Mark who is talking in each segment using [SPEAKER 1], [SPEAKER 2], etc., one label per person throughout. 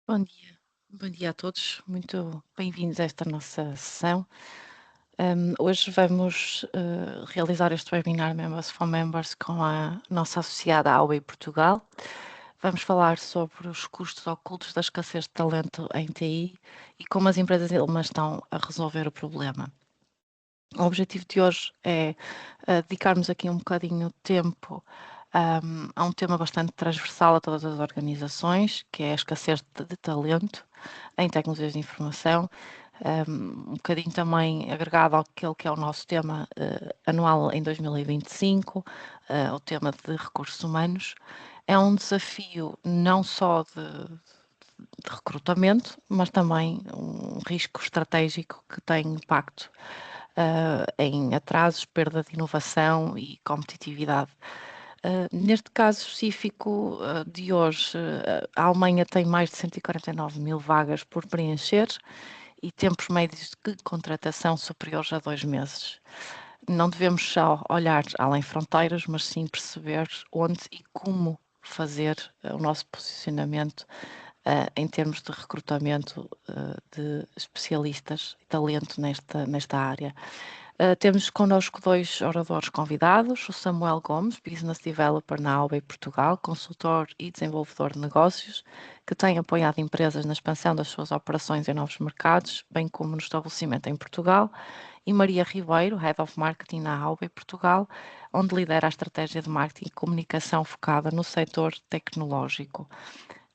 [SPEAKER 1] Bom dia a todos, muito bem-vindos a esta nossa sessão. Hoje vamos realizar este webinar Members for Members com a nossa associada Huawei Portugal. Vamos falar sobre os custos ocultos da escassez de talento em TI e como as empresas alemãs estão a resolver o problema. O objetivo de hoje é dedicarmos aqui um bocadinho de tempo a um tema bastante transversal a todas as organizações, que é a escassez de talento em tecnologias de informação, um bocadinho também agregado àquele que é o nosso tema anual em 2025, o tema de recursos humanos. É um desafio não só de recrutamento, mas também um risco estratégico que tem impacto em atrasos, perda de inovação e competitividade. Neste caso específico de hoje, a Alemanha tem mais de 149 mil vagas por preencher e tempos médios de contratação superiores a 2 meses. Não devemos só olhar além fronteiras, mas sim perceber onde e como fazer o nosso posicionamento em termos de recrutamento de especialistas e talento nesta área. Temos connosco dois oradores convidados, o Samuel Gomes, Business Developer na Huawei Portugal, consultor e desenvolvedor de negócios, que tem apoiado empresas na expansão das suas operações em novos mercados, bem como no estabelecimento em Portugal, e Maria Ribeiro, Head of Marketing na Huawei Portugal, onde lidera a estratégia de marketing e comunicação focada no setor tecnológico.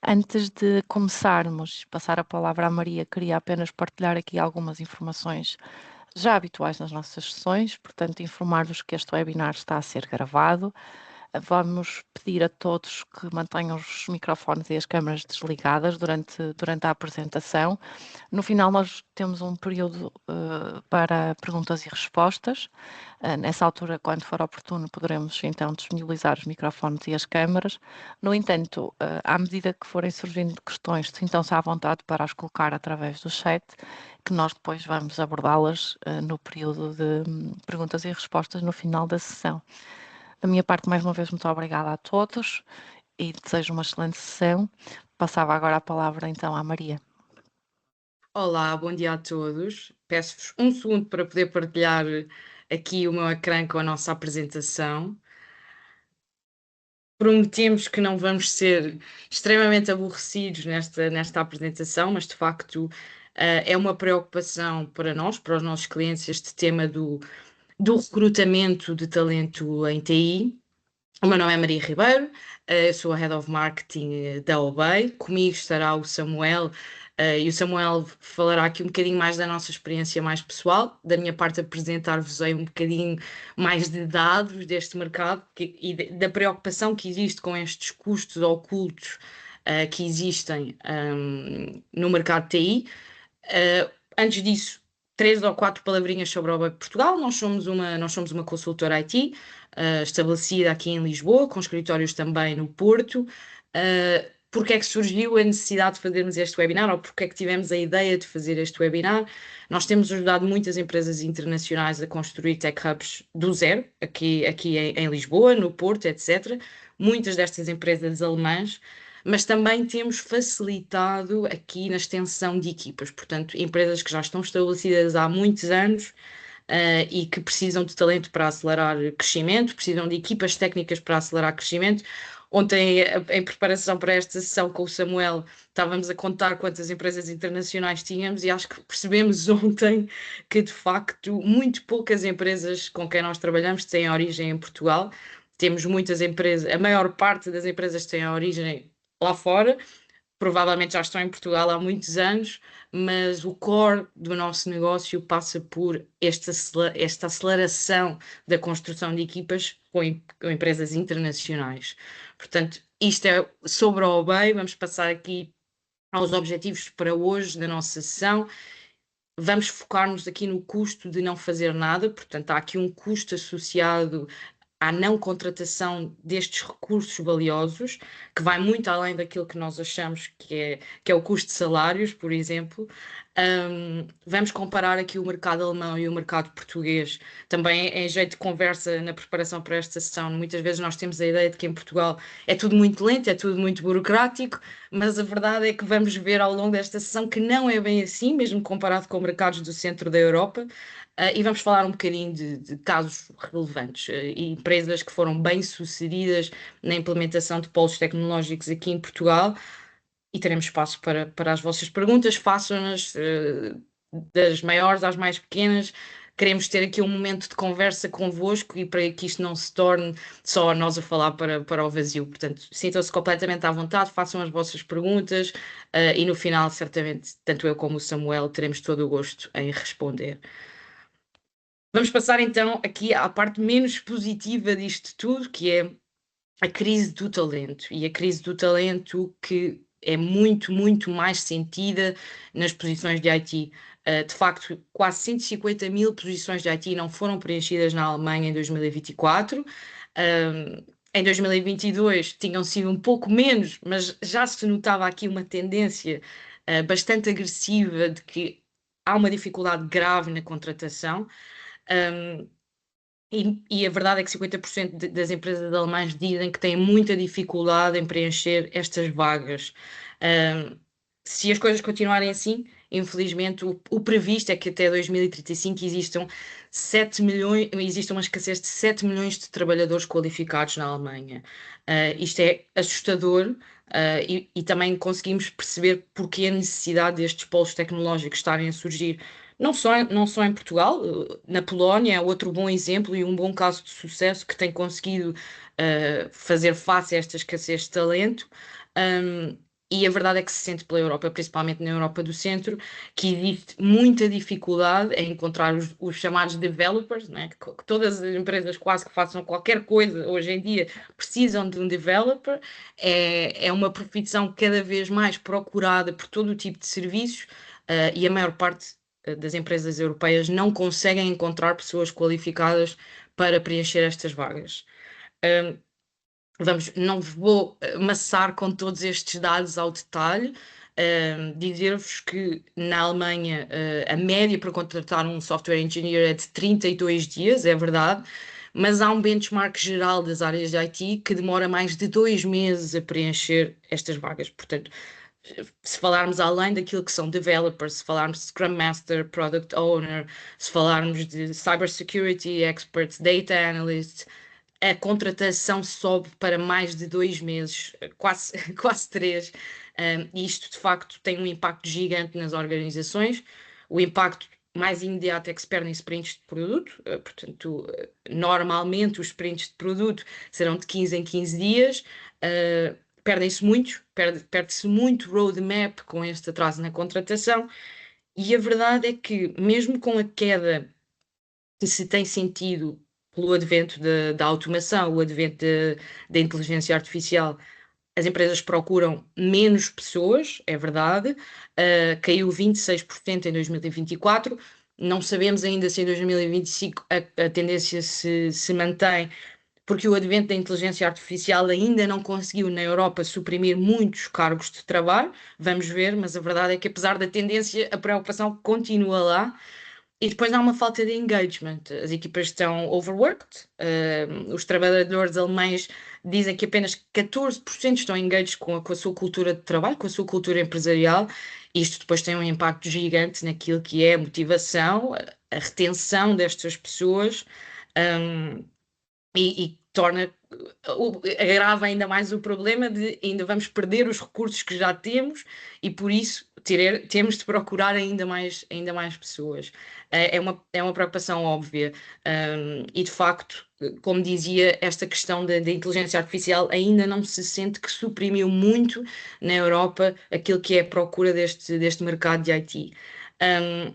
[SPEAKER 1] Antes de começarmos, passar a palavra à Maria, queria apenas partilhar aqui algumas informações já habituais nas nossas sessões, portanto, informar-vos que este webinar está a ser gravado. Vamos pedir a todos que mantenham os microfones e as câmaras desligadas durante a apresentação. No final, nós temos um período para perguntas e respostas. Nessa altura, quando for oportuno, poderemos então disponibilizar os microfones e as câmaras. No entanto, à medida que forem surgindo questões, sintam-se à vontade para as colocar através do chat, que nós depois vamos abordá-las no período de perguntas e respostas no final da sessão. Da minha parte, mais uma vez, muito obrigada a todos e desejo uma excelente sessão. Passava agora a palavra então à Maria.
[SPEAKER 2] Olá, bom dia a todos. Peço-vos um segundo para poder partilhar aqui o meu ecrã com a nossa apresentação. Prometemos que não vamos ser extremamente aborrecidos nesta apresentação, mas de facto é uma preocupação para nós, para os nossos clientes, este tema do recrutamento de talento em TI. O meu nome é Maria Ribeiro, eu sou a Head of Marketing da Obey. Comigo estará o Samuel, e o Samuel falará aqui um bocadinho mais da nossa experiência mais pessoal. Da minha parte, apresentar-vos-ei um bocadinho mais de dados deste mercado e da preocupação que existe com estes custos ocultos que existem no mercado de TI. Antes disso, 3 ou 4 palavrinhas sobre a Obey Portugal. Nós somos uma consultora IT, estabelecida aqui em Lisboa, com escritórios também no Porto. Porque é que surgiu a necessidade de fazermos este webinar, ou porque é que tivemos a ideia de fazer este webinar? Nós temos ajudado muitas empresas internacionais a construir tech hubs do zero, aqui em Lisboa, no Porto, etc. Muitas destas empresas alemãs, mas também temos facilitado aqui na extensão de equipas, portanto, empresas que já estão estabelecidas há muitos anos e que precisam de talento para acelerar crescimento, precisam de equipas técnicas para acelerar crescimento. Ontem, em preparação para esta sessão com o Samuel, estávamos a contar quantas empresas internacionais tínhamos e acho que percebemos ontem que, de facto, muito poucas empresas com quem nós trabalhamos têm origem em Portugal. Temos muitas empresas, a maior parte das empresas têm a origem lá fora, provavelmente já estão em Portugal há muitos anos, mas o core do nosso negócio passa por esta aceleração da construção de equipas com empresas internacionais. Portanto, isto é sobre a Obey. Vamos passar aqui aos objetivos para hoje da nossa sessão. Vamos focar-nos aqui no custo de não fazer nada, portanto, há aqui um custo associado à não contratação destes recursos valiosos, que vai muito além daquilo que nós achamos que é o custo de salários, por exemplo. Vamos comparar aqui o mercado alemão e o mercado português. Também em jeito de conversa na preparação para esta sessão, muitas vezes nós temos a ideia de que em Portugal é tudo muito lento, é tudo muito burocrático, mas a verdade é que vamos ver ao longo desta sessão que não é bem assim, mesmo comparado com mercados do centro da Europa. E vamos falar um bocadinho de casos relevantes e empresas que foram bem-sucedidas na implementação de polos tecnológicos aqui em Portugal. E teremos espaço para as vossas perguntas, façam-nas, das maiores às mais pequenas. Queremos ter aqui um momento de conversa convosco e para que isto não se torne só nós a falar para o vazio. Portanto, sintam-se completamente à vontade, façam as vossas perguntas e no final, certamente, tanto eu como o Samuel teremos todo o gosto em responder. Vamos passar então aqui à parte menos positiva disto tudo, que é a crise do talento. E a crise do talento que é muito, muito mais sentida nas posições de IT. De facto, quase 150 mil posições de IT não foram preenchidas na Alemanha em 2024. Em 2022 tinham sido um pouco menos, mas já se notava aqui uma tendência bastante agressiva de que há uma dificuldade grave na contratação. E a verdade é que 50% das empresas alemãs dizem que têm muita dificuldade em preencher estas vagas. Se as coisas continuarem assim, infelizmente, o previsto é que até 2035 exista uma escassez de 7 milhões de trabalhadores qualificados na Alemanha. Isto é assustador. E também conseguimos perceber porque a necessidade destes polos tecnológicos estarem a surgir não só em Portugal, na Polónia é outro bom exemplo e um bom caso de sucesso que tem conseguido fazer face a esta escassez de talento. E a verdade é que se sente pela Europa, principalmente na Europa do Centro, que existe muita dificuldade em encontrar os chamados developers, né? Que todas as empresas quase que façam qualquer coisa hoje em dia precisam de um developer. É uma profissão cada vez mais procurada por todo o tipo de serviços e a maior parte das empresas europeias não conseguem encontrar pessoas qualificadas para preencher estas vagas. Não vos vou amassar com todos estes dados ao detalhe, dizer-vos que na Alemanha a média para contratar um software engineer é de 32 dias, é verdade, mas há um benchmark geral das áreas de IT que demora mais de 2 meses a preencher estas vagas. Portanto, se falarmos além daquilo que são developers, se falarmos de Scrum Master, Product Owner, se falarmos de Cybersecurity Experts, Data Analysts, a contratação sobe para mais de 2 meses, quase, quase 3. E isto, de facto, tem um impacto gigante nas organizações. O impacto mais imediato é que se perdem sprints de produto. Portanto, normalmente os sprints de produto serão de 15 em 15 dias. Perde-se muito roadmap com este atraso na contratação. E a verdade é que, mesmo com a queda que se tem sentido pelo advento da automação, o advento da inteligência artificial, as empresas procuram menos pessoas, é verdade, caiu 26% em 2024. Não sabemos ainda se em 2025 a tendência se mantém, porque o advento da inteligência artificial ainda não conseguiu na Europa suprimir muitos cargos de trabalho. Vamos ver, mas a verdade é que apesar da tendência, a preocupação continua lá. E depois há uma falta de engagement. As equipas estão overworked. Os trabalhadores alemães dizem que apenas 14% estão engaged com a sua cultura de trabalho, com a sua cultura empresarial. Isto depois tem um impacto gigante naquilo que é a motivação, a retenção destas pessoas. E torna, agrava ainda mais o problema de ainda vamos perder os recursos que já temos e por isso temos de procurar ainda mais pessoas. É uma preocupação óbvia. E de facto, como dizia, esta questão da inteligência artificial ainda não se sente que suprimiu muito na Europa aquilo que é a procura deste mercado de IT.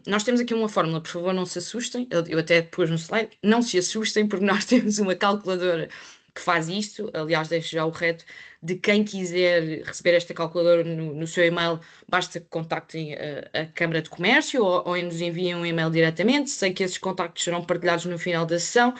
[SPEAKER 2] Nós temos aqui uma fórmula, por favor, não se assustem. Eu até pus no slide, não se assustem, porque nós temos uma calculadora que faz isto. Aliás, deixo já o reto de quem quiser receber esta calculadora no seu e-mail, basta que contactem a Câmara de Comércio ou nos enviem um e-mail diretamente. Sei que esses contactos serão partilhados no final da sessão.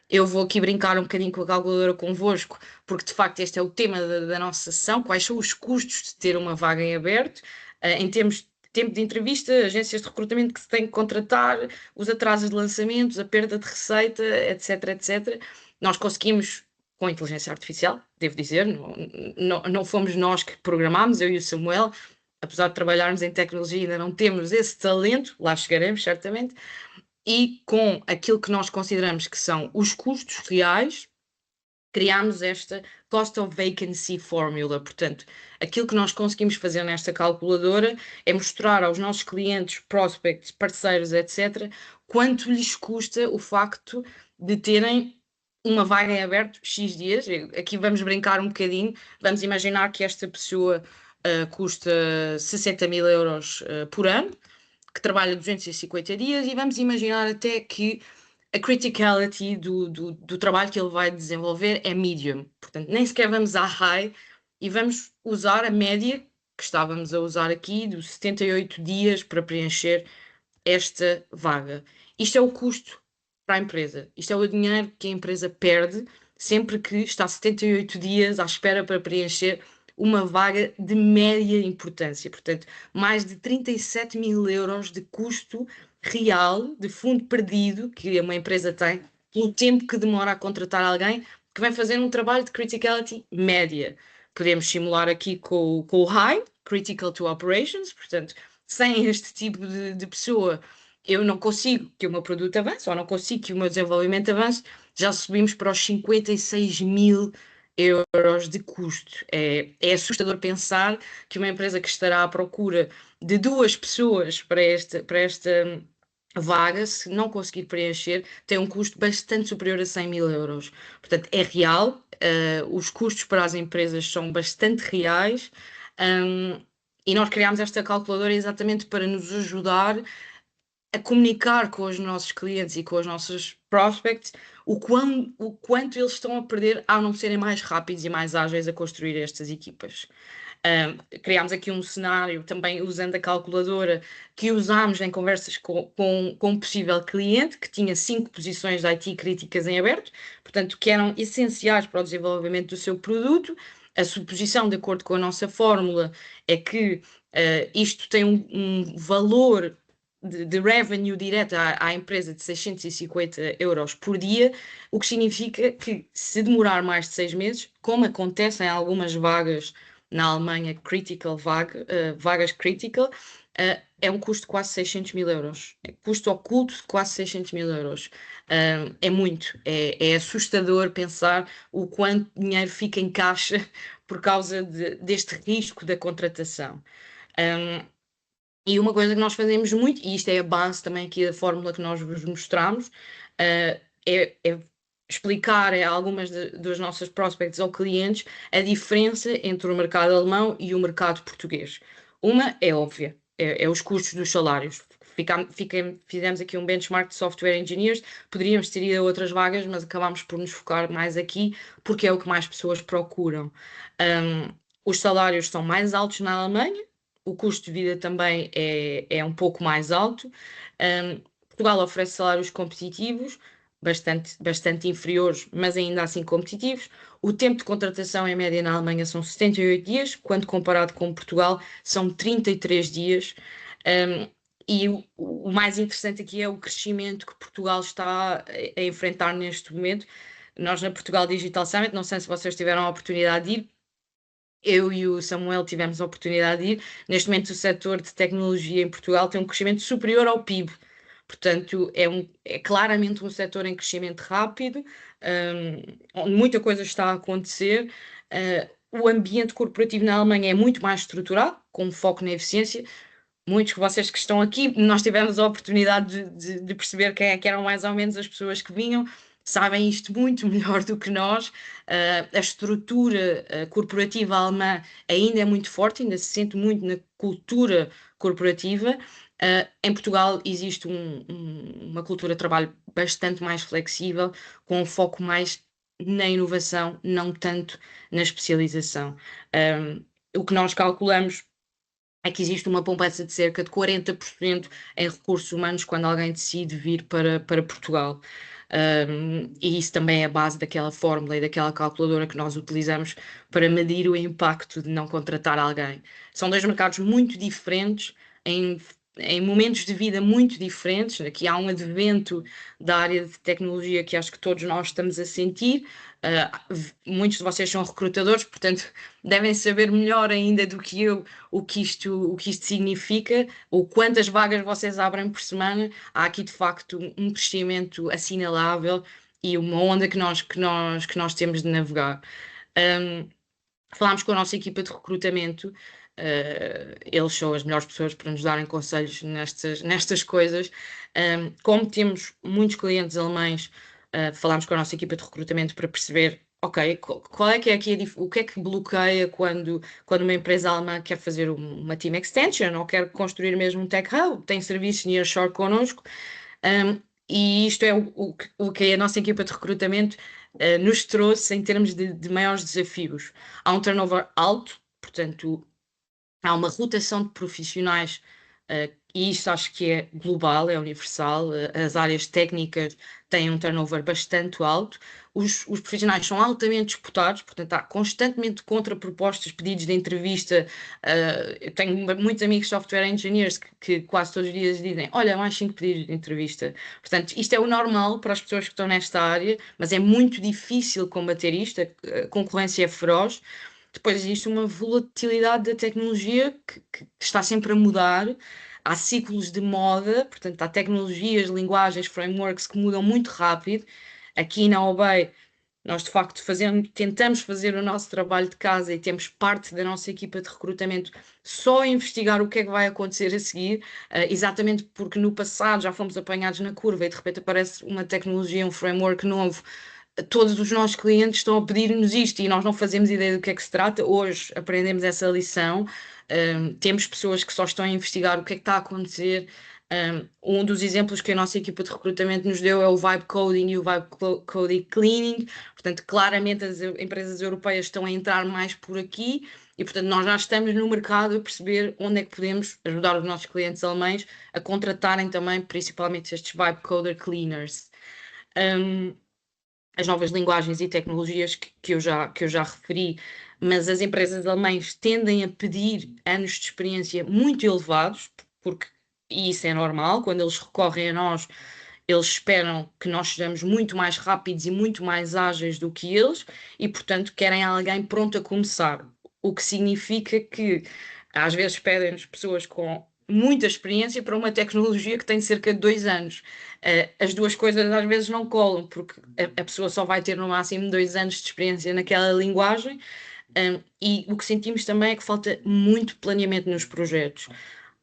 [SPEAKER 2] Eu vou aqui brincar um bocadinho com a calculadora convosco, porque de facto este é o tema da nossa sessão. Quais são os custos de ter uma vaga em aberto? Em termos tempo de entrevista, agências de recrutamento que se têm que contratar, os atrasos de lançamentos, a perda de receita, etc, etc. Nós conseguimos, com inteligência artificial, devo dizer, não fomos nós que programámos, eu e o Samuel, apesar de trabalharmos em tecnologia, ainda não temos esse talento, lá chegaremos certamente, e com aquilo que nós consideramos que são os custos reais, criámos esta Cost of Vacancy Formula. Portanto, aquilo que nós conseguimos fazer nesta calculadora é mostrar aos nossos clientes, prospects, parceiros, etc., quanto lhes custa o facto de terem uma vaga em aberto X dias. Aqui vamos brincar um bocadinho, vamos imaginar que esta pessoa custa 60.000 euros por ano, que trabalha 250 dias, e vamos imaginar até que a criticality do trabalho que ele vai desenvolver é medium. Portanto, nem sequer vamos à high e vamos usar a média que estávamos a usar aqui, dos 78 dias para preencher esta vaga. Isto é o custo para a empresa. Isto é o dinheiro que a empresa perde sempre que está 78 dias à espera para preencher uma vaga de média importância. Portanto, mais de 37.000 euros de custo real, de fundo perdido, que uma empresa tem, pelo tempo que demora a contratar alguém que vai fazer um trabalho de criticality média. Podemos simular aqui com o high, critical to operations, portanto, sem este tipo de pessoa, eu não consigo que o meu produto avance, ou não consigo que o meu desenvolvimento avance, já subimos para os 56.000 euros de custo. É assustador pensar que uma empresa que estará à procura de 2 pessoas para esta vaga, se não conseguir preencher, tem um custo bastante superior a 100.000 euros. Portanto, é real, os custos para as empresas são bastante reais, e nós criámos esta calculadora exatamente para nos ajudar a comunicar com os nossos clientes e com os nossos prospects o quanto eles estão a perder ao não serem mais rápidos e mais ágeis a construir estas equipas. Criámos aqui um cenário também usando a calculadora que usámos em conversas com um possível cliente que tinha 5 posições de IT críticas em aberto, portanto, que eram essenciais para o desenvolvimento do seu produto. A suposição, de acordo com a nossa fórmula, é que isto tem um valor de revenue direto à empresa de 650 euros por dia, o que significa que, se demorar mais de 6 meses, como acontece em algumas vagas na Alemanha, vagas critical, é um custo de quase 600.000 euros. É custo oculto de quase 600.000 euros. É muito. É assustador pensar o quanto dinheiro fica em caixa por causa deste risco da contratação. E uma coisa que nós fazemos muito, e isto é a base também aqui da fórmula que nós vos mostramos, é explicar a algumas dos nossos prospects ou clientes a diferença entre o mercado alemão e o mercado português. Uma é óbvia, é os custos dos salários. Fizemos aqui um benchmark de software engineers, poderíamos ter ido a outras vagas, mas acabámos por nos focar mais aqui, porque é o que mais pessoas procuram. Os salários são mais altos na Alemanha, o custo de vida também é um pouco mais alto. Portugal oferece salários competitivos, bastante inferiores, mas ainda assim competitivos. O tempo de contratação em média na Alemanha são 78 dias, quando comparado com Portugal são 33 dias. E o mais interessante aqui é o crescimento que Portugal está a enfrentar neste momento. Nós na Portugal Digital Summit, não sei se vocês tiveram a oportunidade de ir, eu e o Samuel tivemos a oportunidade de ir. Neste momento, o setor de tecnologia em Portugal tem um crescimento superior ao PIB. Portanto, é claramente um setor em crescimento rápido, onde muita coisa está a acontecer. O ambiente corporativo na Alemanha é muito mais estruturado, com foco na eficiência. Muitos de vocês que estão aqui, nós tivemos a oportunidade de perceber quem é que eram mais ou menos as pessoas que vinham, sabem isto muito melhor do que nós. A estrutura corporativa alemã ainda é muito forte, ainda se sente muito na cultura corporativa. Em Portugal existe uma cultura de trabalho bastante mais flexível, com um foco mais na inovação, não tanto na especialização. O que nós calculamos é que existe uma poupança de cerca de 40% em recursos humanos quando alguém decide vir para Portugal. E isso também é a base daquela fórmula e daquela calculadora que nós utilizamos para medir o impacto de não contratar alguém. São dois mercados muito diferentes, em momentos de vida muito diferentes. Aqui há um advento da área de tecnologia que acho que todos nós estamos a sentir. Muitos de vocês são recrutadores, portanto, devem saber melhor ainda do que eu o que isto significa, ou quantas vagas vocês abrem por semana. Há aqui, de facto, um crescimento assinalável e uma onda que nós temos de navegar. Falámos com a nossa equipa de recrutamento, eles são as melhores pessoas para nos darem conselhos nestas coisas. Como temos muitos clientes alemães, falámos com a nossa equipa de recrutamento para perceber, ok, qual é que é aqui o que é que bloqueia quando uma empresa alemã quer fazer uma team extension ou quer construir mesmo um tech hub, tem serviços nearshore connosco. E isto é o que a nossa equipa de recrutamento nos trouxe em termos de maiores desafios. Há um turnover alto, portanto, há uma rotação de profissionais, e isto acho que é global, é universal. As áreas técnicas têm um turnover bastante alto. Os profissionais são altamente disputados, portanto, há constantemente contrapropostas, pedidos de entrevista. Eu tenho muitos amigos software engineers que quase todos os dias dizem: olha, mais 5 pedidos de entrevista. Portanto, isto é o normal para as pessoas que estão nesta área, mas é muito difícil combater isto. A concorrência é feroz. Depois existe uma volatilidade da tecnologia que está sempre a mudar. Há ciclos de moda, portanto, há tecnologias, linguagens, frameworks que mudam muito rápido. Aqui na Obey, nós de facto tentamos fazer o nosso trabalho de casa e temos parte da nossa equipa de recrutamento só a investigar o que é que vai acontecer a seguir, exatamente porque no passado já fomos apanhados na curva e de repente aparece uma tecnologia, um framework novo. Todos os nossos clientes estão a pedir-nos isto e nós não fazemos ideia do que é que se trata. Hoje aprendemos essa lição. Temos pessoas que só estão a investigar o que é que está a acontecer. Um dos exemplos que a nossa equipa de recrutamento nos deu é o Vibe Coding e o Vibe Coding Cleaning. Portanto, claramente as empresas europeias estão a entrar mais por aqui e, portanto, nós já estamos no mercado a perceber onde é que podemos ajudar os nossos clientes alemães a contratarem também, principalmente estes Vibe Coder Cleaners. As novas linguagens e tecnologias que eu já referi, mas as empresas alemãs tendem a pedir anos de experiência muito elevados, e isso é normal, quando eles recorrem a nós, eles esperam que nós sejamos muito mais rápidos e muito mais ágeis do que eles, e portanto querem alguém pronto a começar, o que significa que às vezes pedem-nos pessoas com muita experiência para uma tecnologia que tem cerca de 2 anos. As duas coisas às vezes não colam, porque a pessoa só vai ter no máximo 2 anos de experiência naquela linguagem, e o que sentimos também é que falta muito planeamento nos projetos.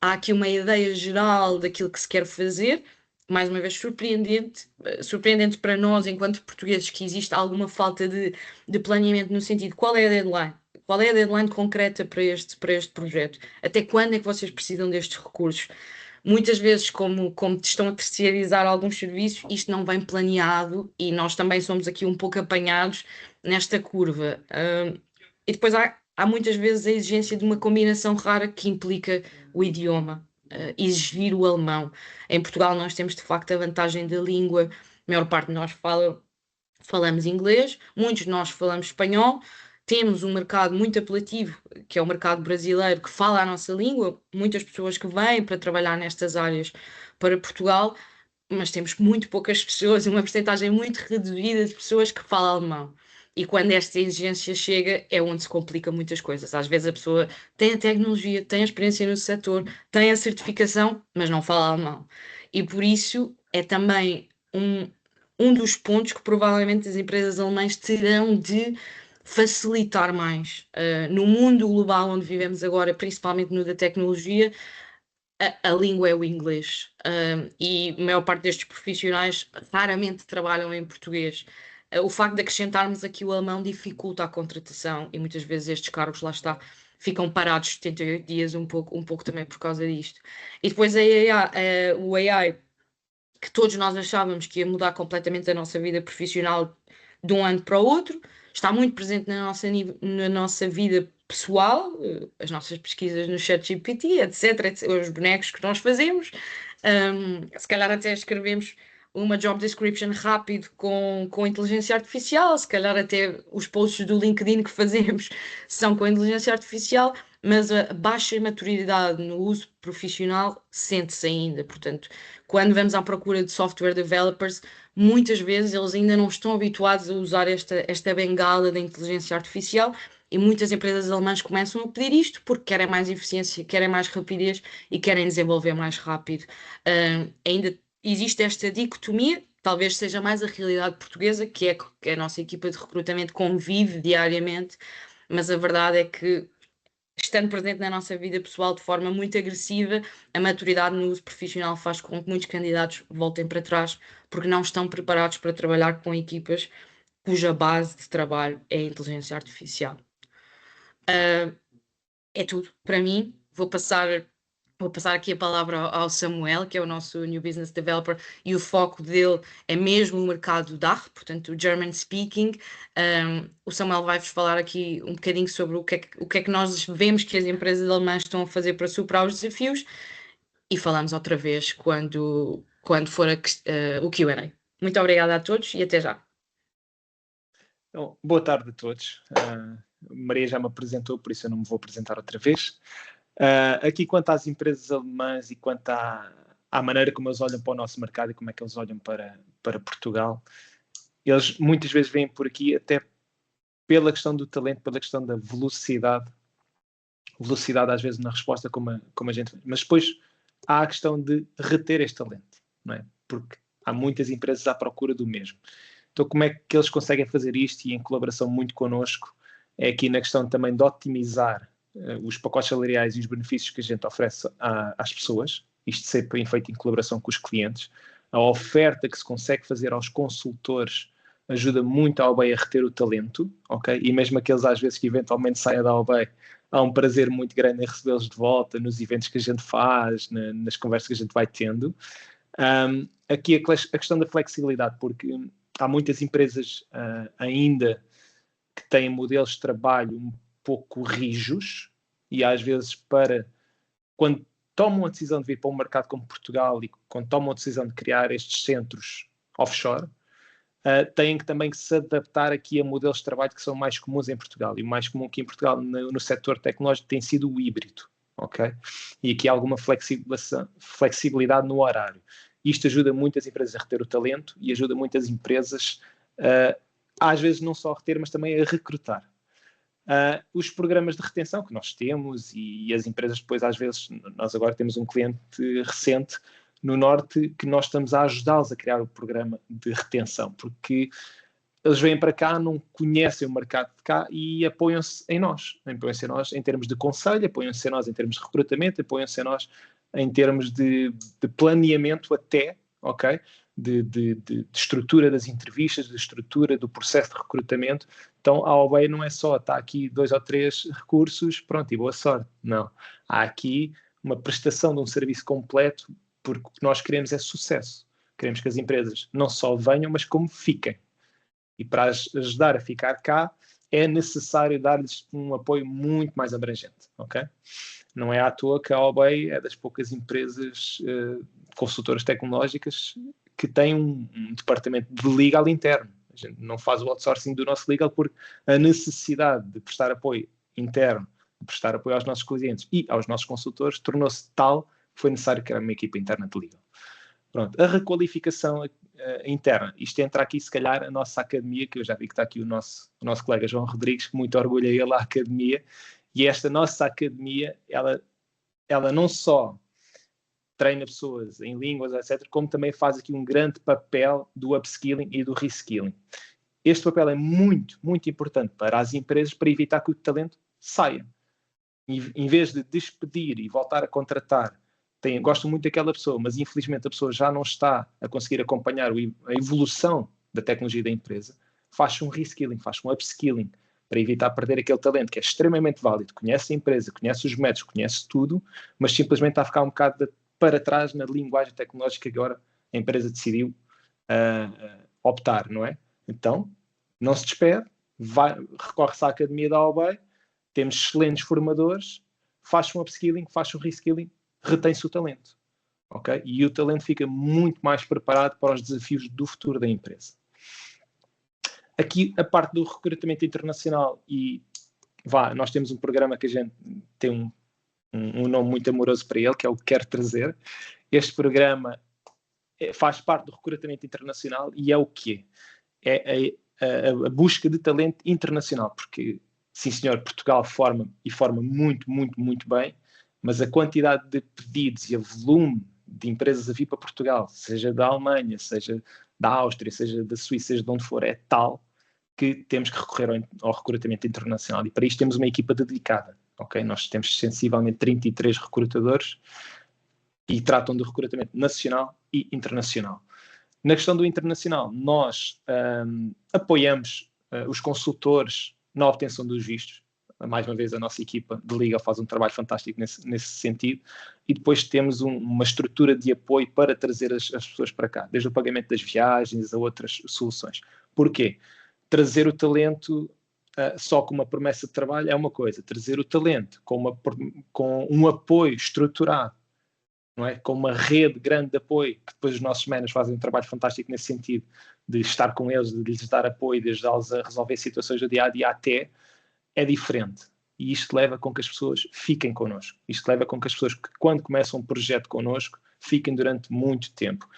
[SPEAKER 2] Há aqui uma ideia geral daquilo que se quer fazer, mais uma vez surpreendente para nós, enquanto portugueses, que existe alguma falta de planeamento no sentido, qual é a deadline? Qual é a deadline concreta para este projeto? Até quando é que vocês precisam destes recursos? Muitas vezes, como estão a terceirizar alguns serviços, isto não vem planeado e nós também somos aqui um pouco apanhados nesta curva. E depois há muitas vezes a exigência de uma combinação rara que implica o idioma, exigir o alemão. Em Portugal nós temos de facto a vantagem da língua, a maior parte de nós falamos inglês, muitos de nós falamos espanhol, temos um mercado muito apelativo, que é o mercado brasileiro, que fala a nossa língua, muitas pessoas que vêm para trabalhar nestas áreas para Portugal, mas temos muito poucas pessoas, uma porcentagem muito reduzida de pessoas que falam alemão. E quando esta exigência chega, é onde se complica muitas coisas. Às vezes a pessoa tem a tecnologia, tem a experiência no setor, tem a certificação, mas não fala alemão. E por isso é também um dos pontos que provavelmente as empresas alemãs terão de facilitar mais. No mundo global onde vivemos agora, principalmente no da tecnologia, a língua é o inglês, e a maior parte destes profissionais raramente trabalham em português. O facto de acrescentarmos aqui o alemão dificulta a contratação e muitas vezes estes cargos, lá está, ficam parados 78 dias, um pouco também por causa disto. E depois o AI, que todos nós achávamos que ia mudar completamente a nossa vida profissional de um ano para o outro, está muito presente na nossa vida pessoal, as nossas pesquisas no ChatGPT, etc, os bonecos que nós fazemos, se calhar até escrevemos uma job description rápido com inteligência artificial, se calhar até os posts do LinkedIn que fazemos são com inteligência artificial, mas a baixa maturidade no uso profissional sente-se ainda. Portanto, quando vamos à procura de software developers, muitas vezes eles ainda não estão habituados a usar esta bengala da inteligência artificial, e muitas empresas alemãs começam a pedir isto porque querem mais eficiência, querem mais rapidez e querem desenvolver mais rápido. Ainda existe esta dicotomia, talvez seja mais a realidade portuguesa, que é que a nossa equipa de recrutamento convive diariamente, mas a verdade é que, estando presente na nossa vida pessoal de forma muito agressiva, a maturidade no uso profissional faz com que muitos candidatos voltem para trás porque não estão preparados para trabalhar com equipas cuja base de trabalho é a inteligência artificial. É tudo para mim. Vou passar aqui a palavra ao Samuel, que é o nosso New Business Developer, e o foco dele é mesmo o mercado DACH, portanto, o German Speaking. O Samuel vai-vos falar aqui um bocadinho sobre o que é que nós vemos que as empresas alemãs estão a fazer para superar os desafios, e falamos outra vez quando for o Q&A. Muito obrigada a todos e até já.
[SPEAKER 3] Então, boa tarde a todos. Maria já me apresentou, por isso eu não me vou apresentar outra vez. Aqui, quanto às empresas alemãs e quanto à maneira como eles olham para o nosso mercado e como é que eles olham para Portugal, eles muitas vezes vêm por aqui até pela questão do talento, pela questão da velocidade às vezes na resposta como a gente vê. Mas depois há a questão de reter este talento, não é? Porque há muitas empresas à procura do mesmo. Então, como é que eles conseguem fazer isto, e em colaboração muito connosco, é aqui na questão também de otimizar os pacotes salariais e os benefícios que a gente oferece às pessoas, isto sempre feito em colaboração com os clientes. A oferta que se consegue fazer aos consultores ajuda muito a AOB a reter o talento, ok? E mesmo aqueles às vezes que eventualmente saem da AOB, há um prazer muito grande em recebê-los de volta nos eventos que a gente faz, nas conversas que a gente vai tendo. Aqui a questão da flexibilidade, porque há muitas empresas ainda que têm modelos de trabalho um pouco rijos, e às vezes quando tomam a decisão de vir para um mercado como Portugal e quando tomam a decisão de criar estes centros offshore, têm que também se adaptar aqui a modelos de trabalho que são mais comuns em Portugal. E o mais comum aqui em Portugal no setor tecnológico tem sido o híbrido, ok? E aqui há alguma flexibilidade no horário. Isto ajuda muitas empresas a reter o talento e ajuda muitas empresas, às vezes, não só a reter, mas também a recrutar. Os programas de retenção que nós temos e as empresas depois, às vezes, nós agora temos um cliente recente no Norte que nós estamos a ajudá-los a criar o programa de retenção, porque eles vêm para cá, não conhecem o mercado de cá e apoiam-se em nós em termos de conselho, apoiam-se em nós em termos de recrutamento, apoiam-se em nós em termos de planeamento até, ok? De estrutura das entrevistas, de estrutura do processo de recrutamento. Então, a AOB não é só, está aqui 2 ou 3 recursos, pronto, e boa sorte. Não. Há aqui uma prestação de um serviço completo, porque o que nós queremos é sucesso. Queremos que as empresas não só venham, mas como fiquem. E para ajudar a ficar cá, é necessário dar-lhes um apoio muito mais abrangente, ok? Não é à toa que a AOB é das poucas empresas consultoras tecnológicas que tem um departamento de legal interno. A gente não faz o outsourcing do nosso legal porque a necessidade de prestar apoio interno, de prestar apoio aos nossos clientes e aos nossos consultores, tornou-se tal que foi necessário criar uma equipa interna de legal. Pronto, a requalificação interna. Isto entra aqui, se calhar, a nossa academia, que eu já vi que está aqui o nosso colega João Rodrigues, que muito orgulha ele a academia, e esta nossa academia, ela não só treina pessoas em línguas, etc., como também faz aqui um grande papel do upskilling e do reskilling. Este papel é muito, muito importante para as empresas para evitar que o talento saia. Em vez de despedir e voltar a contratar, gosto muito daquela pessoa, mas infelizmente a pessoa já não está a conseguir acompanhar a evolução da tecnologia da empresa, faz um reskilling, faz um upskilling, para evitar perder aquele talento que é extremamente válido, conhece a empresa, conhece os métodos, conhece tudo, mas simplesmente está a ficar um bocado para trás na linguagem tecnológica que agora a empresa decidiu optar, não é? Então, não se despede, recorre-se à Academia da AOB, temos excelentes formadores, faz-se um upskilling, faz-se um reskilling, retém-se o talento, ok? E o talento fica muito mais preparado para os desafios do futuro da empresa. Aqui, a parte do recrutamento internacional e nós temos um programa que a gente tem um nome muito amoroso para ele, que é o Quer Trazer. Este programa faz parte do recrutamento internacional e é o quê? É a busca de talento internacional, porque, sim senhor, Portugal forma muito, muito, muito bem, mas a quantidade de pedidos e o volume de empresas a vir para Portugal, seja da Alemanha, seja da Áustria, seja da Suíça, seja de onde for, é tal que temos que recorrer ao recrutamento internacional. E para isto temos uma equipa dedicada. Okay? Nós temos sensivelmente 33 recrutadores e tratam do recrutamento nacional e internacional. Na questão do internacional, nós apoiamos os consultores na obtenção dos vistos. Mais uma vez, a nossa equipa de Legal faz um trabalho fantástico nesse sentido. E depois temos uma estrutura de apoio para trazer as pessoas para cá, desde o pagamento das viagens a outras soluções. Porquê? Trazer o talento só com uma promessa de trabalho é uma coisa. Trazer o talento com um apoio estruturado, não é? Com uma rede grande de apoio, que depois os nossos managers fazem um trabalho fantástico nesse sentido, de estar com eles, de lhes dar apoio, de ajudá-los a resolver situações do dia-a-dia até, é diferente. E isto leva com que as pessoas fiquem connosco. Isto leva com que as pessoas, que quando começam um projeto connosco, fiquem durante muito tempo.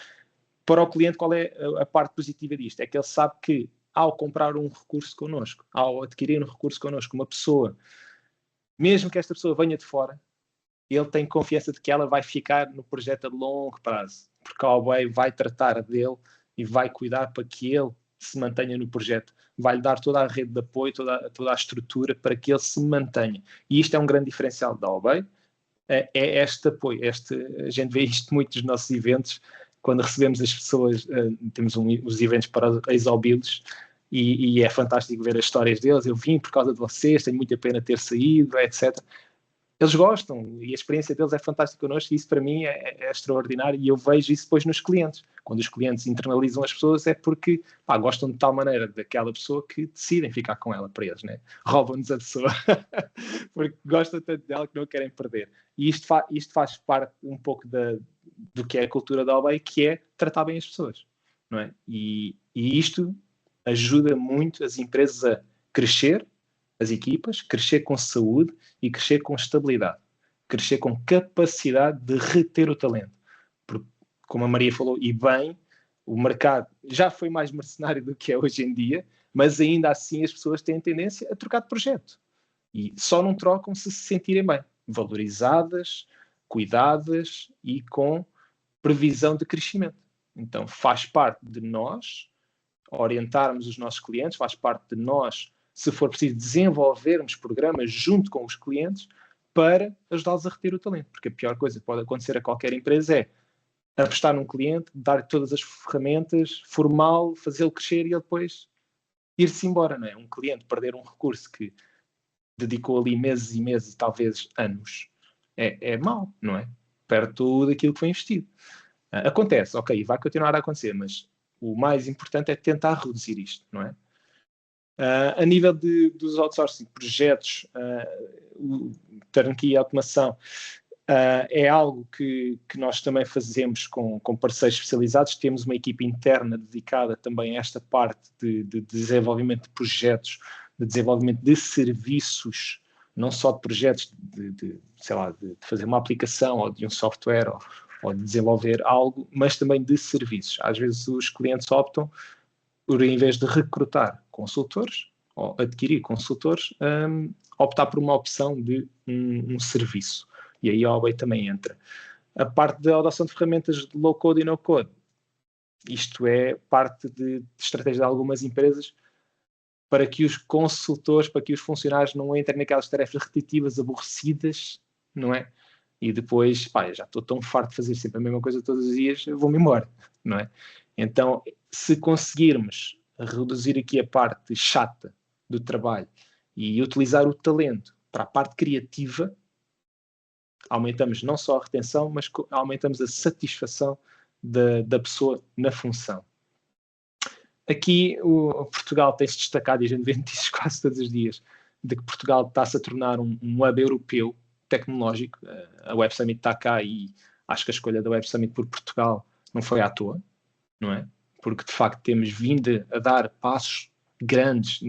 [SPEAKER 3] Para o cliente, qual é a parte positiva disto? É que ele sabe que, ao comprar um recurso connosco, ao adquirir um recurso connosco, uma pessoa, mesmo que esta pessoa venha de fora, ele tem confiança de que ela vai ficar no projeto a longo prazo, porque a Obey vai tratar dele e vai cuidar para que ele se mantenha no projeto, vai-lhe dar toda a rede de apoio, toda a estrutura para que ele se mantenha. E isto é um grande diferencial da Obey, é este apoio. A gente vê isto muito nos nossos eventos, quando recebemos as pessoas, temos os eventos para ex-Obilos, e é fantástico ver as histórias deles. Eu vim por causa de vocês, tenho muita pena ter saído, etc. Eles gostam e a experiência deles é fantástica connosco e isso para mim é extraordinário e eu vejo isso depois nos clientes. Quando os clientes internalizam as pessoas é porque gostam de tal maneira daquela pessoa que decidem ficar com ela para eles, né? Roubam-nos a pessoa porque gostam tanto dela que não querem perder. E isto faz parte um pouco do que é a cultura da Obey, que é tratar bem as pessoas, não é? E isto ajuda muito as empresas a crescer, as equipas, crescer com saúde e crescer com estabilidade, crescer com capacidade de reter o talento. Porque, como a Maria falou, e bem, o mercado já foi mais mercenário do que é hoje em dia, mas ainda assim as pessoas têm tendência a trocar de projeto. E só não trocam se sentirem bem, valorizadas, cuidadas e com previsão de crescimento. Então faz parte de nós orientarmos os nossos clientes, faz parte de nós, se for preciso, desenvolvermos programas junto com os clientes para ajudá-los a reter o talento. Porque a pior coisa que pode acontecer a qualquer empresa é apostar num cliente, dar todas as ferramentas, formá-lo, fazê-lo crescer e ele depois ir-se embora. Não é? Um cliente perder um recurso que dedicou ali meses e meses, talvez anos, é mau, não é? Perde tudo aquilo que foi investido. Acontece, ok, vai continuar a acontecer, mas o mais importante é tentar reduzir isto, não é? A nível dos outsourcing, projetos, o turnkey e automação, é algo que nós também fazemos com parceiros especializados. Temos uma equipe interna dedicada também a esta parte de desenvolvimento de projetos, de desenvolvimento de serviços, não só de projetos de fazer uma aplicação ou de um software ou de desenvolver algo, mas também de serviços. Às vezes os clientes optam por, em vez de recrutar consultores ou adquirir consultores, optar por uma opção de um serviço. E aí a Obey também entra. A parte da adoção de ferramentas de low-code e no-code, isto é parte de estratégia de algumas empresas para que os consultores, para que os funcionários não entrem naquelas tarefas repetitivas, aborrecidas, não é? E depois, já estou tão farto de fazer sempre a mesma coisa todos os dias, vou-me embora, não é? Então, se conseguirmos reduzir aqui a parte chata do trabalho e utilizar o talento para a parte criativa, aumentamos não só a retenção, mas aumentamos a satisfação da pessoa na função. Aqui o Portugal tem-se destacado, e a gente vê notícias quase todos os dias, de que Portugal está-se a tornar um hub europeu tecnológico. A Web Summit está cá e acho que a escolha da Web Summit por Portugal não foi à toa, não é? Porque de facto temos vindo a dar passos grandes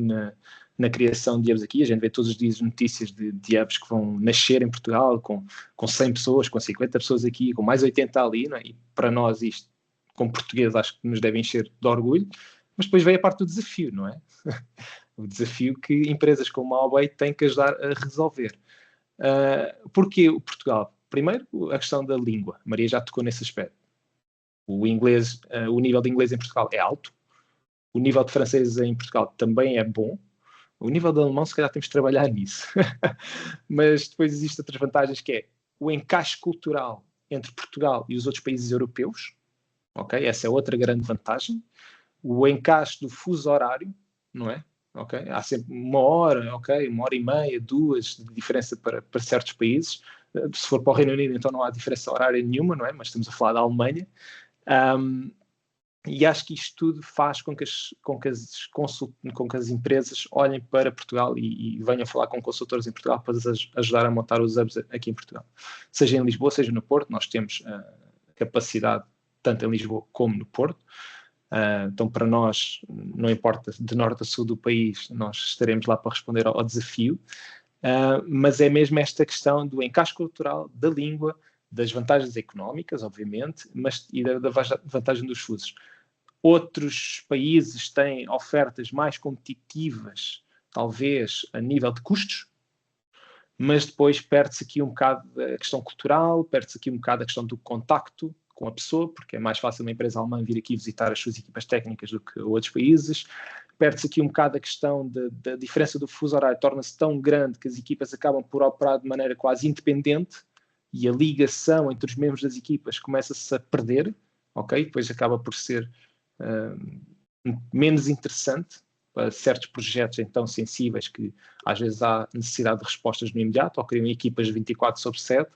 [SPEAKER 3] na criação de hubs aqui. A gente vê todos os dias notícias de hubs que vão nascer em Portugal com 100 pessoas, com 50 pessoas aqui, com mais 80 ali, não é? E para nós isto, como portugueses, acho que nos deve encher de orgulho, mas depois veio a parte do desafio, não é? O desafio que empresas como a Obey têm que ajudar a resolver. Porquê o Portugal? Primeiro, a questão da língua. A Maria já tocou nesse aspecto. O nível de inglês em Portugal é alto. O nível de francês em Portugal também é bom. O nível de alemão, se calhar, temos de trabalhar nisso. Mas depois existem outras vantagens, que é o encaixe cultural entre Portugal e os outros países europeus. Okay? Essa é outra grande vantagem. O encaixe do fuso horário, não é? Okay? Há sempre 1 hora, okay? 1h30, 2 de diferença para certos países. Se for para o Reino Unido, então não há diferença horária nenhuma, não é? Mas estamos a falar da Alemanha. E acho que isto tudo faz com que as empresas olhem para Portugal e venham falar com consultores em Portugal para ajudar a montar os hubs aqui em Portugal. Seja em Lisboa, seja no Porto, nós temos capacidade tanto em Lisboa como no Porto. Então, para nós, não importa de norte a sul do país, nós estaremos lá para responder ao desafio. Mas é mesmo esta questão do encaixe cultural, da língua, das vantagens económicas, obviamente, e da vantagem dos fusos. Outros países têm ofertas mais competitivas, talvez a nível de custos, mas depois perde-se aqui um bocado a questão cultural, perde-se aqui um bocado a questão do contacto com a pessoa, porque é mais fácil uma empresa alemã vir aqui visitar as suas equipas técnicas do que outros países. Perde-se aqui um bocado a questão da diferença do fuso horário, torna-se tão grande que as equipas acabam por operar de maneira quase independente e a ligação entre os membros das equipas começa-se a perder, ok? Depois acaba por ser menos interessante para certos projetos então sensíveis que às vezes há necessidade de respostas no imediato, ou criam equipas 24/7,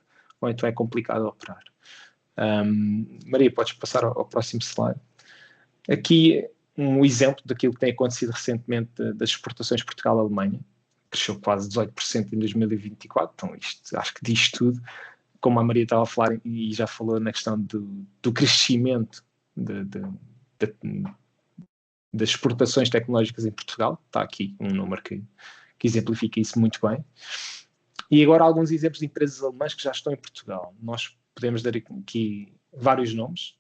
[SPEAKER 3] ou então é complicado operar. Maria, podes passar ao próximo slide. Aqui um exemplo daquilo que tem acontecido recentemente das exportações de Portugal à Alemanha. Cresceu quase 18% em 2024, então isto acho que diz tudo. Como a Maria estava a falar e já falou na questão do crescimento das exportações tecnológicas em Portugal, está aqui um número que exemplifica isso muito bem. E agora alguns exemplos de empresas alemãs que já estão em Portugal. Nós podemos dar aqui vários nomes.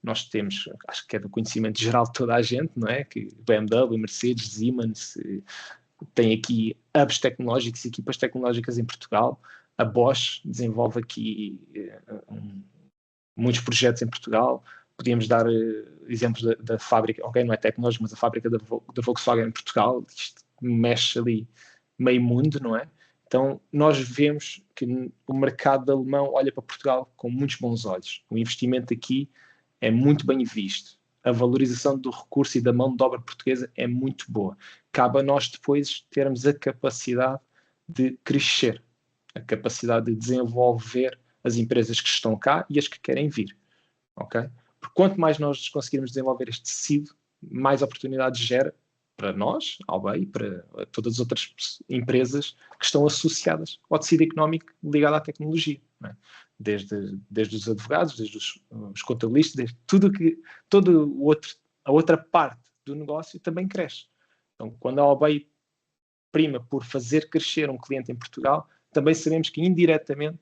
[SPEAKER 3] Nós temos, acho que é do conhecimento geral de toda a gente, não é? Que BMW, Mercedes, Siemens, tem aqui hubs tecnológicos, equipas tecnológicas em Portugal. A Bosch desenvolve aqui muitos projetos em Portugal. Podíamos dar exemplos da fábrica, ok, não é tecnológico, mas a fábrica da Volkswagen em Portugal. Isto mexe ali meio mundo, não é? Então, nós vemos que o mercado alemão olha para Portugal com muitos bons olhos. O investimento aqui é muito bem visto. A valorização do recurso e da mão de obra portuguesa é muito boa. Cabe a nós depois termos a capacidade de crescer, a capacidade de desenvolver as empresas que estão cá e as que querem vir. Okay? Porque quanto mais nós conseguirmos desenvolver este tecido, mais oportunidades gera para nós, ao BEI, para todas as outras empresas que estão associadas ao tecido económico ligado à tecnologia. Não é? Desde os advogados, desde os contabilistas, desde a outra parte do negócio também cresce. Então, quando a OBEI prima por fazer crescer um cliente em Portugal, também sabemos que indiretamente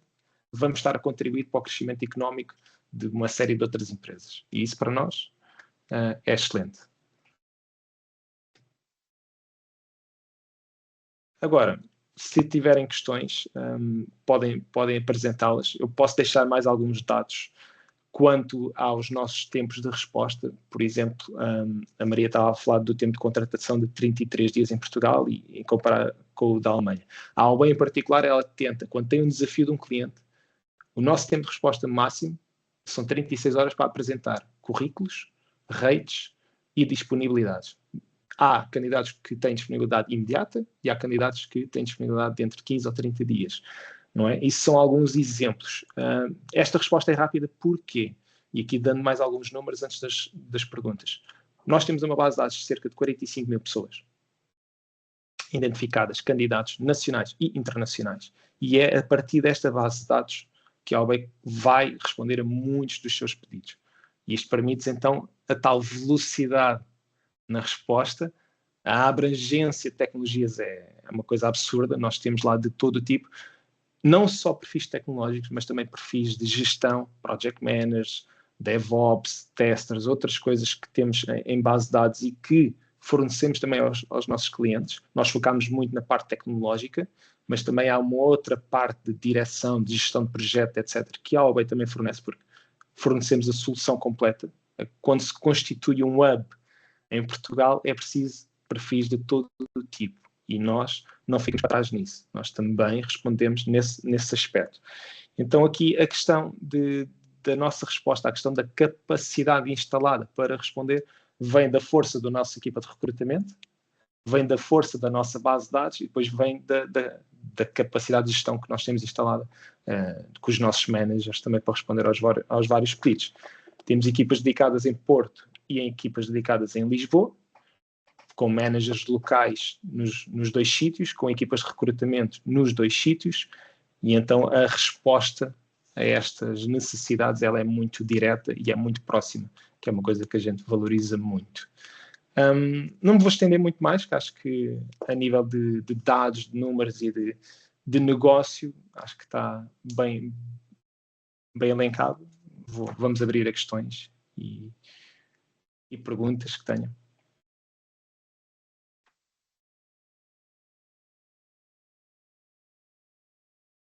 [SPEAKER 3] vamos estar a contribuir para o crescimento económico de uma série de outras empresas. E isso para nós é excelente. Agora, se tiverem questões, podem apresentá-las. Eu posso deixar mais alguns dados quanto aos nossos tempos de resposta. Por exemplo, a Maria estava a falar do tempo de contratação de 33 dias em Portugal e comparar com o da Alemanha. A Alba, em particular, ela tenta, quando tem um desafio de um cliente, o nosso tempo de resposta máximo são 36 horas para apresentar currículos, rates e disponibilidades. Há candidatos que têm disponibilidade imediata e há candidatos que têm disponibilidade dentro de 15 ou 30 dias. Não é? Isso são alguns exemplos. Esta resposta é rápida porquê? E aqui dando mais alguns números antes das perguntas. Nós temos uma base de dados de cerca de 45 mil pessoas identificadas, candidatos nacionais e internacionais. E é a partir desta base de dados que a OBEI vai responder a muitos dos seus pedidos. E isto permite, então, a tal velocidade na resposta A abrangência de tecnologias é uma coisa absurda. Nós temos lá de todo o tipo, não só perfis tecnológicos, mas também perfis de gestão, project managers, DevOps, testers, outras coisas que temos em base de dados e que fornecemos também aos nossos clientes. Nós focamos muito na parte tecnológica, mas também há uma outra parte de direção, de gestão de projeto, etc., que a AOB também fornece, porque fornecemos a solução completa. Quando se constitui um hub em Portugal, é preciso perfis de todo o tipo. E nós não ficamos para trás nisso. Nós também respondemos nesse aspecto. Então, aqui a questão da nossa resposta, a questão da capacidade instalada para responder, vem da força da nossa equipa de recrutamento, vem da força da nossa base de dados e depois vem da capacidade de gestão que nós temos instalada com os nossos managers também para responder aos vários pedidos. Temos equipas dedicadas em Porto e equipas dedicadas em Lisboa, com managers locais nos 2 sítios, com equipas de recrutamento nos 2 sítios, e então a resposta a estas necessidades ela é muito direta e é muito próxima, que é uma coisa que a gente valoriza muito. Não me vou estender muito mais, que acho que a nível de dados, de números e de negócio, acho que está bem elencado. Vamos abrir a questões e perguntas que tenham.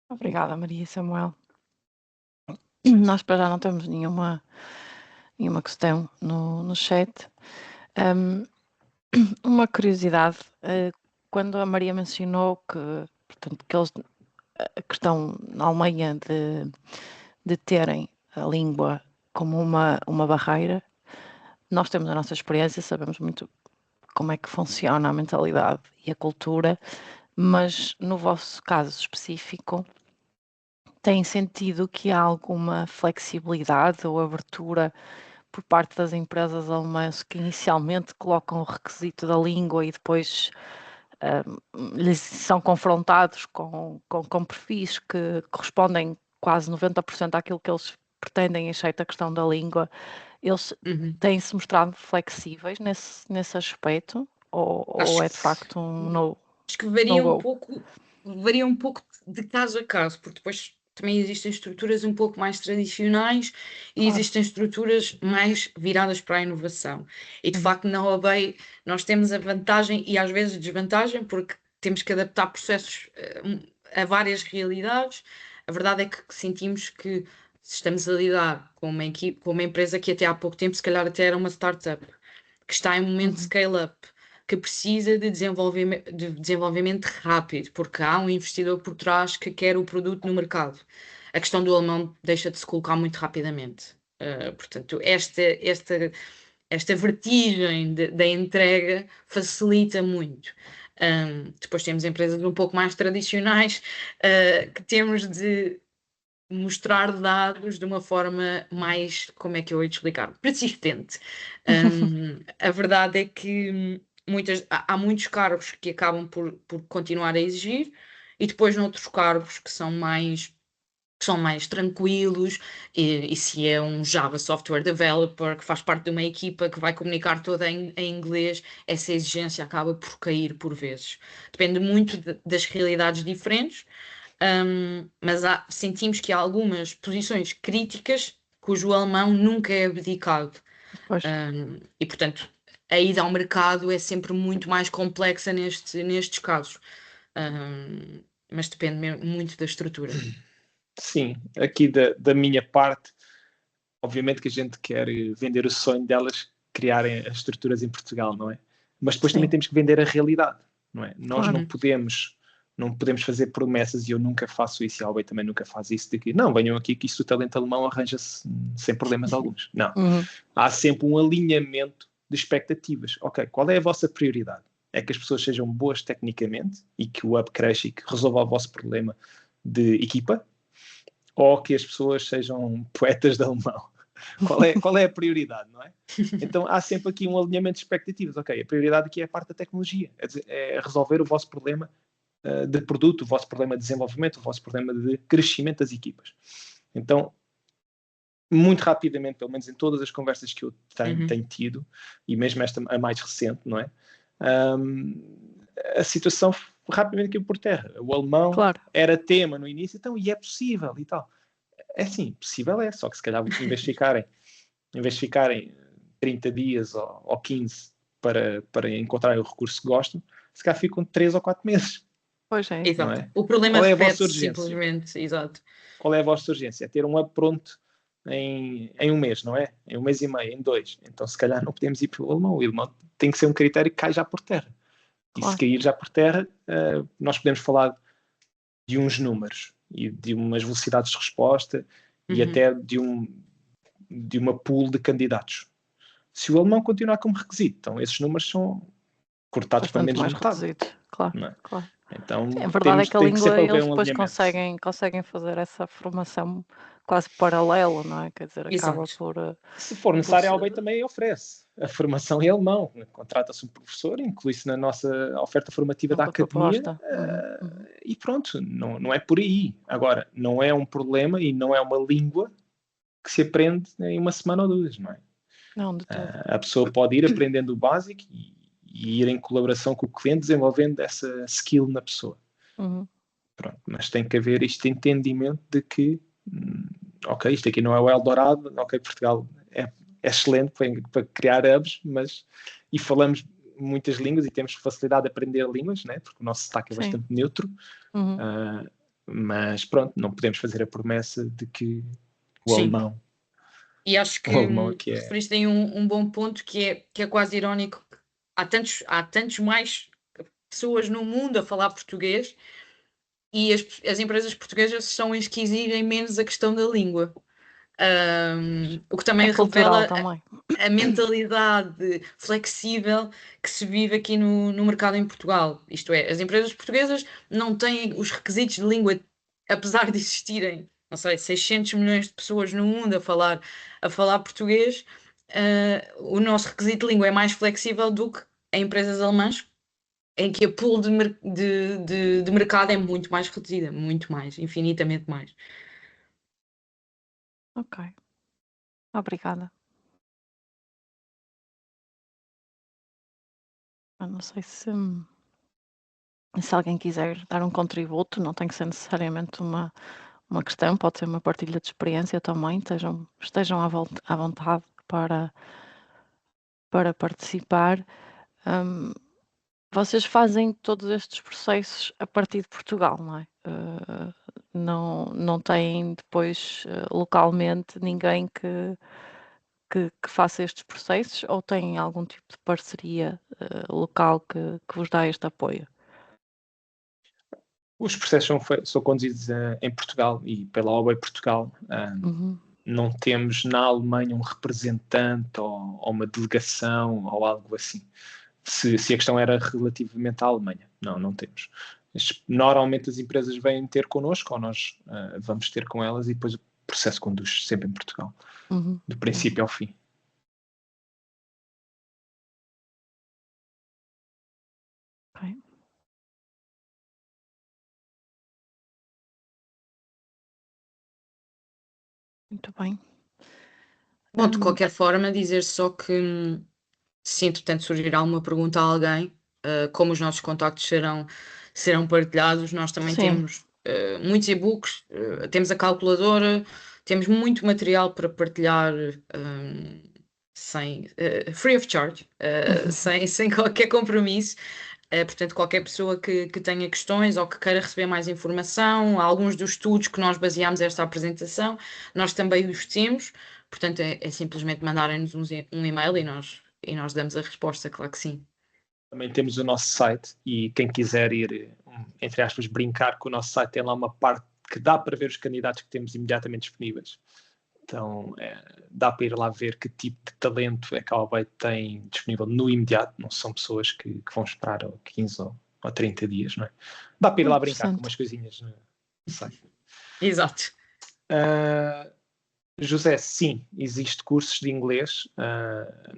[SPEAKER 1] Obrigada, Maria e Samuel. Nós para já não temos nenhuma questão no chat. Uma curiosidade, quando a Maria mencionou que a questão na Alemanha de terem a língua como uma barreira, nós temos a nossa experiência, sabemos muito como é que funciona a mentalidade e a cultura, mas no vosso caso específico, tem sentido que há alguma flexibilidade ou abertura por parte das empresas alemãs que inicialmente colocam o requisito da língua e depois lhes são confrontados com perfis que correspondem quase 90% àquilo que eles pretendem, exceto a questão da língua. Eles têm-se mostrado flexíveis nesse aspecto? Ou é de facto um no?
[SPEAKER 2] Acho que varia um pouco de caso a caso, porque depois também existem estruturas um pouco mais tradicionais e existem estruturas mais viradas para a inovação. E de facto na OBEI nós temos a vantagem e às vezes a desvantagem, porque temos que adaptar processos a várias realidades. A verdade é que sentimos que estamos a lidar com uma equipe, com uma empresa que até há pouco tempo se calhar até era uma startup, que está em um momento de scale-up, que precisa de desenvolvimento rápido, porque há um investidor por trás que quer o produto no mercado. A questão do alemão deixa de se colocar muito rapidamente. Portanto, esta vertigem da entrega facilita muito. Depois temos empresas um pouco mais tradicionais que temos de mostrar dados de uma forma mais, como é que eu ia te explicar? Persistente. A verdade é que há muitos cargos que acabam por continuar a exigir e depois noutros cargos que são mais tranquilos e se é um Java Software Developer que faz parte de uma equipa que vai comunicar toda em inglês, essa exigência acaba por cair por vezes. Depende muito das realidades diferentes, mas sentimos que há algumas posições críticas cujo alemão nunca é abdicado. E portanto a ida ao mercado é sempre muito mais complexa nestes casos. Mas depende muito da estrutura.
[SPEAKER 3] Sim, aqui da minha parte, obviamente que a gente quer vender o sonho delas criarem as estruturas em Portugal, não é? Mas depois também temos que vender a realidade, não é? Nós não podemos fazer promessas, e eu nunca faço isso, e a Alway também nunca faz isso, de que não, venham aqui que isto o talento alemão arranja-se sem problemas alguns. Não. Há sempre um alinhamento de expectativas. Ok, qual é a vossa prioridade? É que as pessoas sejam boas tecnicamente e que o hub cresça e que resolva o vosso problema de equipa, ou que as pessoas sejam poetas de alemão? Qual é a prioridade, não é? Então há sempre aqui um alinhamento de expectativas. Ok, a prioridade aqui é a parte da tecnologia, é resolver o vosso problema de produto, o vosso problema de desenvolvimento, o vosso problema de crescimento das equipas. Então, muito rapidamente, pelo menos em todas as conversas que eu tenho tido, e mesmo esta a mais recente, não é? a situação rapidamente caiu por terra. O alemão era tema no início, então, e é possível e tal. É sim, possível é, só que se calhar em vez de ficarem 30 dias ou 15 para encontrar o recurso que gostam, se calhar ficam 3 ou 4 meses.
[SPEAKER 1] Pois é.
[SPEAKER 2] Exato.
[SPEAKER 3] Não é?
[SPEAKER 2] O problema
[SPEAKER 3] Qual é a
[SPEAKER 2] repete-se
[SPEAKER 3] vossa urgência?
[SPEAKER 2] simplesmente. Exato.
[SPEAKER 3] Qual é a vossa urgência? É ter um up pronto em um mês, não é? Em 1 mês e meio, em 2. Então, se calhar, não podemos ir para o alemão. O alemão tem que ser um critério que cai já por terra. E se cair já por terra, nós podemos falar de uns números e de umas velocidades de resposta e até de uma pool de candidatos. Se o alemão continuar como requisito, então esses números são cortados para menos de metade.
[SPEAKER 1] Reduzidos, claro.
[SPEAKER 3] Então,
[SPEAKER 1] a verdade é que a língua eles depois
[SPEAKER 3] alinhamento.
[SPEAKER 1] conseguem fazer essa formação quase paralela, não é? Quer dizer, acaba por...
[SPEAKER 3] Se for necessário, a Albay também oferece a formação em alemão. Contrata-se um professor, inclui-se na nossa oferta formativa da academia e pronto, não é por aí. Agora, não é um problema e não é uma língua que se aprende em 1 semana ou 2, não é?
[SPEAKER 1] Não, de todo.
[SPEAKER 3] A pessoa pode ir aprendendo o básico e ir em colaboração com o cliente desenvolvendo essa skill na pessoa. Pronto, mas tem que haver este entendimento de que ok, isto aqui não é o Eldorado, ok, Portugal é excelente para criar hubs, e falamos muitas línguas e temos facilidade de aprender línguas, né? Porque o nosso sotaque é bastante neutro, mas pronto, não podemos fazer a promessa de que o alemão...
[SPEAKER 2] E acho que referiste aí um bom ponto que é quase irónico. Há tantos mais pessoas no mundo a falar português e as empresas portuguesas são as que exigem menos a questão da língua. O que também revela a mentalidade flexível que se vive aqui no mercado em Portugal. Isto é, as empresas portuguesas não têm os requisitos de língua, apesar de existirem, não sei, 600 milhões de pessoas no mundo a falar português. O nosso requisito de língua é mais flexível do que em empresas alemãs, em que a pool de mercado é muito mais reduzida, muito mais, infinitamente mais.
[SPEAKER 1] Ok. Obrigada. Eu não sei se alguém quiser dar um contributo, não tem que ser necessariamente uma questão, pode ser uma partilha de experiência também, estejam à vontade para participar. Vocês fazem todos estes processos a partir de Portugal, não é? Não têm depois localmente ninguém que faça estes processos, ou têm algum tipo de parceria local que vos dá este apoio?
[SPEAKER 3] Os processos são conduzidos em Portugal e pela Albay Portugal. Não temos na Alemanha um representante ou uma delegação ou algo assim. Se a questão era relativamente à Alemanha. Não temos. Normalmente as empresas vêm ter connosco ou nós vamos ter com elas e depois o processo conduz sempre em Portugal. Do princípio ao fim.
[SPEAKER 1] Ok. Muito bem.
[SPEAKER 2] Bom, de qualquer forma, dizer só que se entretanto surgir alguma pergunta a alguém, como os nossos contactos serão partilhados, nós também temos muitos e-books, temos a calculadora, temos muito material para partilhar free of charge, sem qualquer compromisso. Portanto, qualquer pessoa que tenha questões ou que queira receber mais informação, alguns dos estudos que nós baseamos esta apresentação, nós também os temos. Portanto, é simplesmente mandarem-nos um e-mail e nós damos a resposta, claro que sim.
[SPEAKER 3] Também temos o nosso site e quem quiser ir, entre aspas, brincar com o nosso site, tem lá uma parte que dá para ver os candidatos que temos imediatamente disponíveis. Então, dá para ir lá ver que tipo de talento é que a Albay tem disponível no imediato. Não são pessoas que vão esperar 15 ou 30 dias, não é? Dá para ir lá brincar com umas coisinhas no site.
[SPEAKER 2] Exato.
[SPEAKER 3] José, sim, existe cursos de inglês.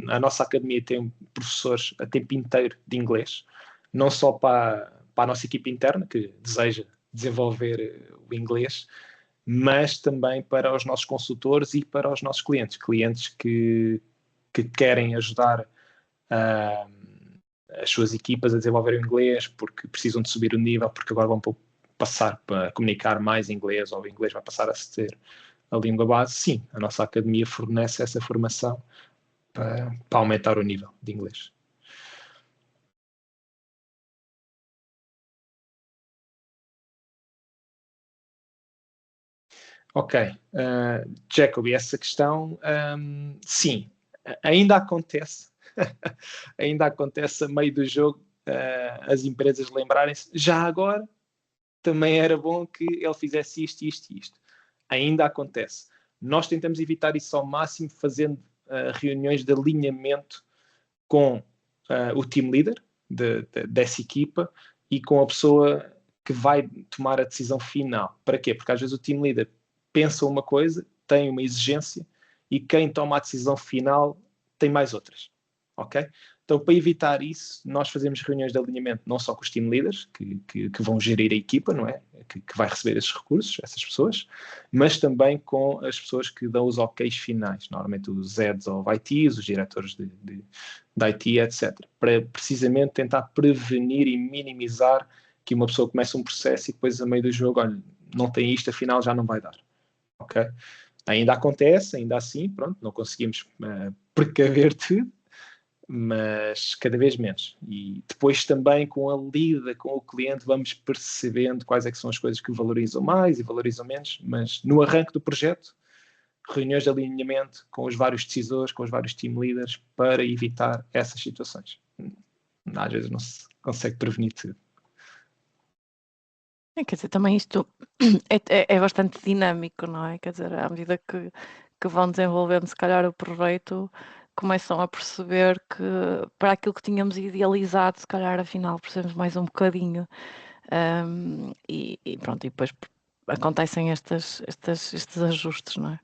[SPEAKER 3] A nossa academia tem professores a tempo inteiro de inglês, não só para a nossa equipe interna, que deseja desenvolver o inglês, mas também para os nossos consultores e para os nossos clientes que querem ajudar a as suas equipas a desenvolver o inglês porque precisam de subir o nível, porque agora vão passar para comunicar mais em inglês, ou o inglês vai passar a ser a língua base. Sim, a nossa academia fornece essa formação para aumentar o nível de inglês. Ok, Jacob, essa questão, sim, ainda acontece, ainda acontece a meio do jogo, as empresas lembrarem-se, já agora também era bom que ele fizesse isto, isto e isto. Ainda acontece. Nós tentamos evitar isso ao máximo fazendo reuniões de alinhamento com o team leader dessa equipa e com a pessoa que vai tomar a decisão final. Para quê? Porque às vezes o team leader pensa uma coisa, tem uma exigência, e quem toma a decisão final tem mais outras. Ok? Então, para evitar isso, nós fazemos reuniões de alinhamento não só com os team leaders, que vão gerir a equipa, não é? Que vai receber esses recursos, essas pessoas, mas também com as pessoas que dão os OKs finais, normalmente os heads of ITs, os diretores de IT, etc. Para precisamente tentar prevenir e minimizar que uma pessoa comece um processo e depois, a meio do jogo, olha, não tem isto, afinal já não vai dar. Ok? Ainda acontece, ainda assim, pronto, não conseguimos precaver tudo, mas cada vez menos. E depois também com a lida com o cliente vamos percebendo quais é que são as coisas que valorizam mais e valorizam menos, mas no arranque do projeto, reuniões de alinhamento com os vários decisores, com os vários team leaders, para evitar essas situações. Às vezes não se consegue prevenir tudo.
[SPEAKER 1] Quer dizer, também isto é bastante dinâmico, não é? Quer dizer, à medida que vão desenvolvendo, se calhar, o projeto, começam a perceber que para aquilo que tínhamos idealizado, se calhar, afinal, precisamos mais um bocadinho. E pronto, e depois acontecem estes ajustes, não é?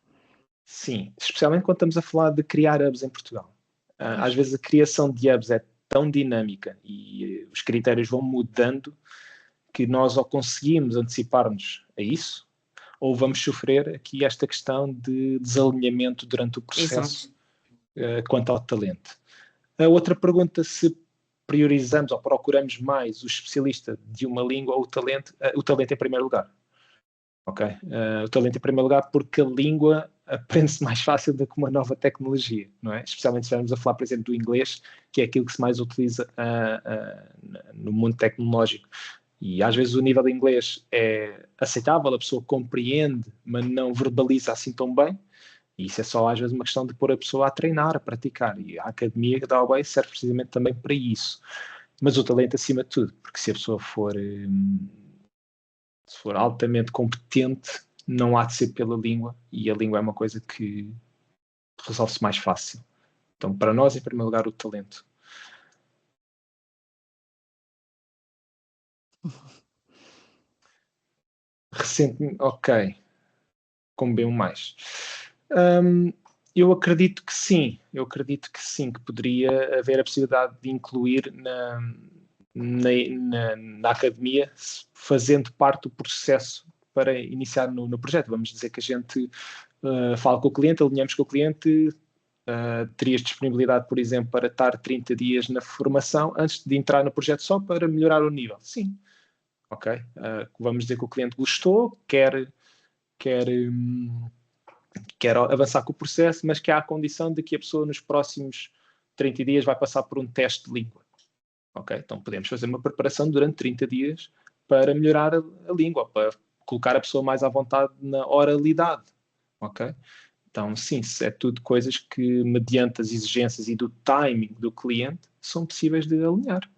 [SPEAKER 3] Sim, especialmente quando estamos a falar de criar hubs em Portugal. Às vezes a criação de hubs é tão dinâmica e os critérios vão mudando que nós ou conseguimos antecipar-nos a isso, ou vamos sofrer aqui esta questão de desalinhamento durante o processo quanto ao talento. A outra pergunta, se priorizamos ou procuramos mais o especialista de uma língua ou o talento em primeiro lugar. Ok? O talento em primeiro lugar porque a língua aprende-se mais fácil do que uma nova tecnologia, não é? Especialmente se estivermos a falar, por exemplo, do inglês, que é aquilo que se mais utiliza no mundo tecnológico. E às vezes o nível de inglês é aceitável, a pessoa compreende, mas não verbaliza assim tão bem. E isso é só às vezes uma questão de pôr a pessoa a treinar, a praticar. E a academia da Huawei serve precisamente também para isso. Mas o talento acima de tudo, porque se a pessoa for altamente competente, não há de ser pela língua, e a língua é uma coisa que resolve-se mais fácil. Então, para nós, em primeiro lugar, o talento. Recentemente, ok. Como bem o mais. Eu acredito que sim, que poderia haver a possibilidade de incluir na academia, fazendo parte do processo para iniciar no projeto. Vamos dizer que a gente fala com o cliente, alinhamos com o cliente, terias disponibilidade, por exemplo, para estar 30 dias na formação antes de entrar no projeto só para melhorar o nível. Sim, ok. Vamos dizer que o cliente gostou, quer avançar com o processo, mas que há a condição de que a pessoa nos próximos 30 dias vai passar por um teste de língua. Ok? Então podemos fazer uma preparação durante 30 dias para melhorar a língua, para colocar a pessoa mais à vontade na oralidade. Ok? Então, sim, é tudo coisas que, mediante as exigências e do timing do cliente, são possíveis de alinhar.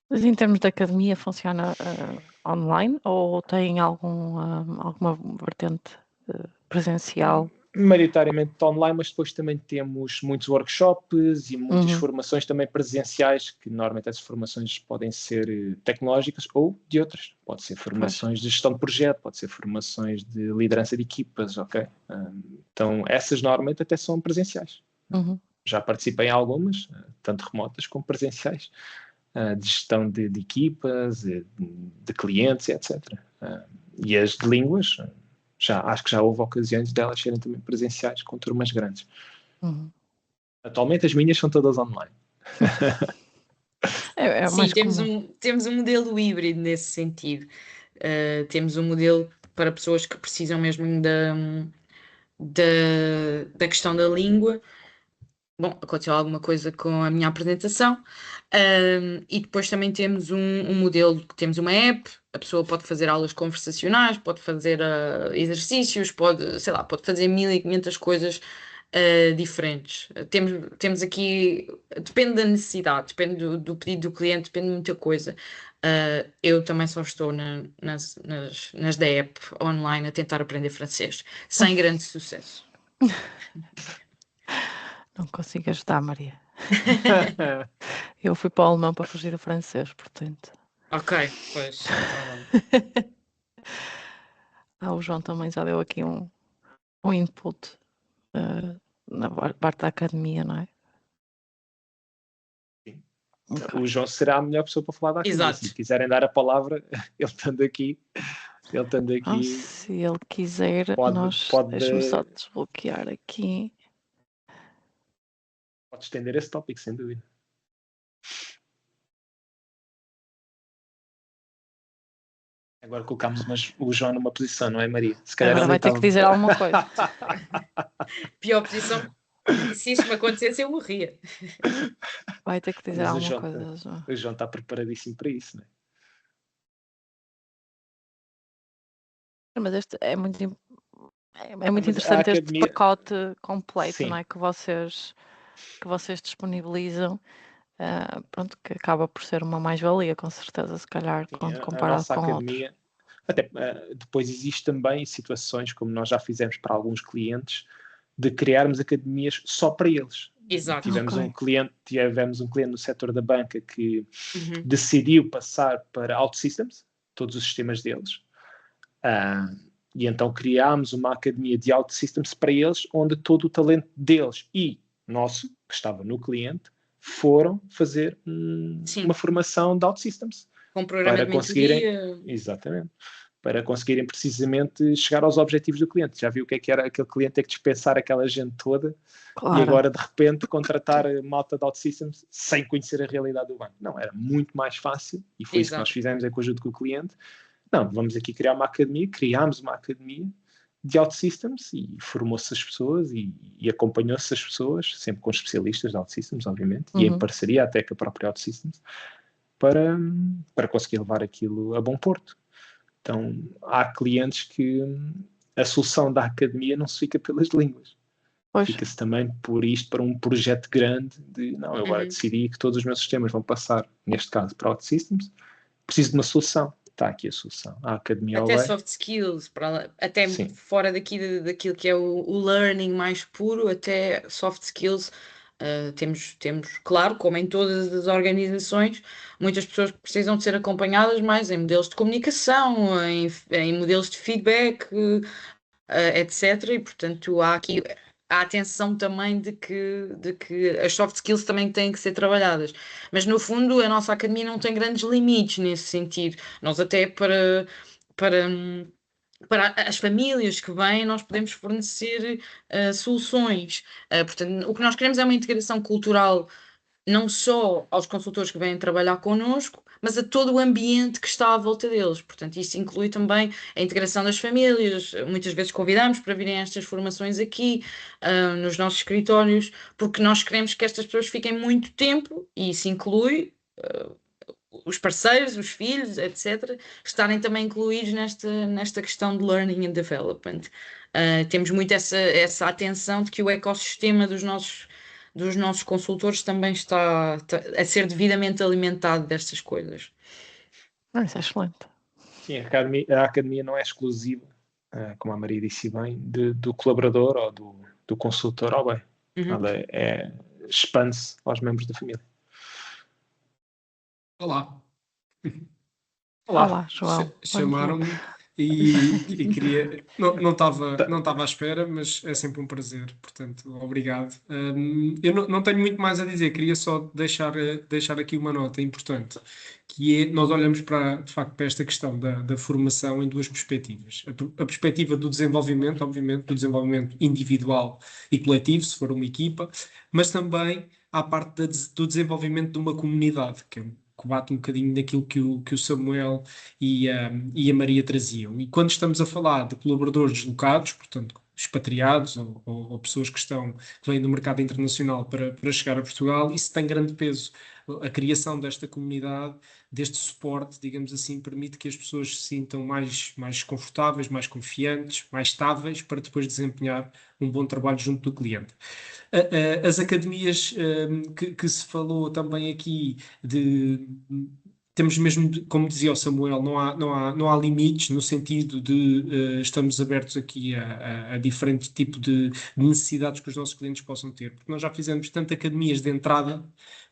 [SPEAKER 1] Mas em termos de academia, funciona online ou tem alguma vertente presencial?
[SPEAKER 3] Maioritariamente online, mas depois também temos muitos workshops e muitas formações também presenciais, que normalmente essas formações podem ser tecnológicas ou de outras. Pode ser formações de gestão de projeto, pode ser formações de liderança de equipas, ok? Então essas normalmente até são presenciais. Já participei em algumas, tanto remotas como presenciais, de gestão de equipas, de clientes, etc. E as de línguas, acho que já houve ocasiões delas serem também presenciais com turmas grandes. Atualmente as minhas são todas online.
[SPEAKER 1] É
[SPEAKER 2] Sim,
[SPEAKER 1] mais
[SPEAKER 2] temos
[SPEAKER 1] comum.
[SPEAKER 2] temos um modelo híbrido nesse sentido. Temos um modelo para pessoas que precisam mesmo da questão da língua. Bom, aconteceu alguma coisa com a minha apresentação. E depois também temos um modelo que temos uma app, a pessoa pode fazer aulas conversacionais, pode fazer exercícios, sei lá, pode fazer 1500 coisas diferentes. Temos aqui, depende da necessidade, depende do pedido do cliente, depende de muita coisa. Eu também só estou nas da app online a tentar aprender francês, sem grande sucesso.
[SPEAKER 1] Não consigo ajudar, Maria. Eu fui para o alemão para fugir do francês, portanto.
[SPEAKER 2] Ok, pois. Então,
[SPEAKER 1] O João também já deu aqui um input na parte da academia, não é?
[SPEAKER 3] Sim.
[SPEAKER 1] Ok.
[SPEAKER 3] O João será a melhor pessoa para falar da academia.
[SPEAKER 2] Exato.
[SPEAKER 3] Se lhe quiserem dar a palavra, ele estando aqui,
[SPEAKER 1] Se ele quiser,
[SPEAKER 3] pode
[SPEAKER 1] deixa-me só desbloquear aqui.
[SPEAKER 3] pode estender esse tópico, sem dúvida. Agora colocámos o João numa posição, não é, Maria? Se calhar
[SPEAKER 1] Agora vai ter que dizer alguma coisa.
[SPEAKER 2] Pior posição. Se isso me acontecesse, eu morria.
[SPEAKER 1] Vai ter que dizer
[SPEAKER 3] Mas
[SPEAKER 1] alguma coisa, João.
[SPEAKER 3] o João está preparadíssimo para isso, não é?
[SPEAKER 1] Mas este é muito
[SPEAKER 3] Mas
[SPEAKER 1] interessante
[SPEAKER 3] a
[SPEAKER 1] este
[SPEAKER 3] academia-
[SPEAKER 1] pacote completo,
[SPEAKER 3] Sim.
[SPEAKER 1] não é? Que vocês disponibilizam. Pronto, que acaba por ser uma mais-valia, com certeza, se calhar, quando
[SPEAKER 3] a
[SPEAKER 1] comparado
[SPEAKER 3] nossa
[SPEAKER 1] com
[SPEAKER 3] academia.
[SPEAKER 1] outros.
[SPEAKER 3] Até, depois existe também situações, como nós já fizemos para alguns clientes, de criarmos academias só para eles.
[SPEAKER 2] Exato.
[SPEAKER 3] Tivemos
[SPEAKER 1] Ok.
[SPEAKER 3] um cliente no setor da banca que
[SPEAKER 2] Uhum.
[SPEAKER 3] decidiu passar para OutSystems, todos os sistemas deles. E então criámos uma academia de OutSystems para eles, onde todo o talento deles e nosso, que estava no cliente, foram fazer uma formação de OutSystems.
[SPEAKER 2] Com programa de mentoria.
[SPEAKER 3] Exatamente. Para conseguirem precisamente chegar aos objetivos do cliente. Já viu o que era aquele cliente ter que dispensar aquela gente toda
[SPEAKER 1] Claro.
[SPEAKER 3] e agora de repente contratar malta de OutSystems sem conhecer a realidade do banco? Não, era muito mais fácil e foi isso que nós fizemos em conjunto com o cliente. Não, vamos aqui criar uma academia, criámos uma academia de OutSystems e formou-se as pessoas e acompanhou-se as pessoas, sempre com especialistas de OutSystems, obviamente, e em parceria até com a própria OutSystems, para conseguir levar aquilo a bom porto. Então, há clientes que a solução da academia não se fica pelas línguas.
[SPEAKER 1] Pois.
[SPEAKER 3] Fica-se também por isto, para um projeto grande de, não, eu agora decidi que todos os meus sistemas vão passar, neste caso, para OutSystems, preciso de uma solução. Está aqui a solução. A academia
[SPEAKER 2] Até soft skills, até
[SPEAKER 3] Sim.
[SPEAKER 2] fora daquilo que é o learning mais puro, até soft skills. Temos, claro, como em todas as organizações, muitas pessoas que precisam de ser acompanhadas mais em modelos de comunicação, em modelos de feedback, etc. E, portanto, há aqui a atenção também de que as soft skills também têm que ser trabalhadas. Mas, no fundo, a nossa academia não tem grandes limites nesse sentido. Nós até para as famílias que vêm, nós podemos fornecer soluções. Portanto, o que nós queremos é uma integração cultural não só aos consultores que vêm trabalhar connosco, mas a todo o ambiente que está à volta deles. Portanto, isso inclui também a integração das famílias. Muitas vezes convidamos para virem a estas formações aqui, nos nossos escritórios, porque nós queremos que estas pessoas fiquem muito tempo, e isso inclui os parceiros, os filhos, etc., estarem também incluídos nesta questão de learning and development. Temos muito essa atenção de que o ecossistema dos nossos consultores também está a ser devidamente alimentado destas coisas.
[SPEAKER 1] Isso é excelente.
[SPEAKER 3] Sim, a academia não é exclusiva, como a Maria disse bem, do colaborador ou do consultor ao bem. Ela expande-se aos membros da família.
[SPEAKER 4] Olá.
[SPEAKER 1] Olá, João.
[SPEAKER 4] Chamaram-me e queria. Não estava à espera, mas é sempre um prazer, portanto, obrigado. Eu não tenho muito mais a dizer, queria só deixar aqui uma nota importante, que é, nós olhamos de facto, para esta questão da formação em duas perspectivas. A perspectiva do desenvolvimento, obviamente, do desenvolvimento individual e coletivo, se for uma equipa, mas também à parte do desenvolvimento de uma comunidade, que bate um bocadinho daquilo que o Samuel e a Maria traziam. E quando estamos a falar de colaboradores deslocados, portanto, expatriados ou pessoas que vêm do mercado internacional para chegar a Portugal, isso tem grande peso. A criação desta comunidade, deste suporte, digamos assim, permite que as pessoas se sintam mais confortáveis, mais confiantes, mais estáveis para depois desempenhar um bom trabalho junto do cliente. As academias que se falou também aqui temos mesmo, como dizia o Samuel, não há limites no sentido de estamos abertos aqui a diferente tipo de necessidades que os nossos clientes possam ter, porque nós já fizemos tanto academias de entrada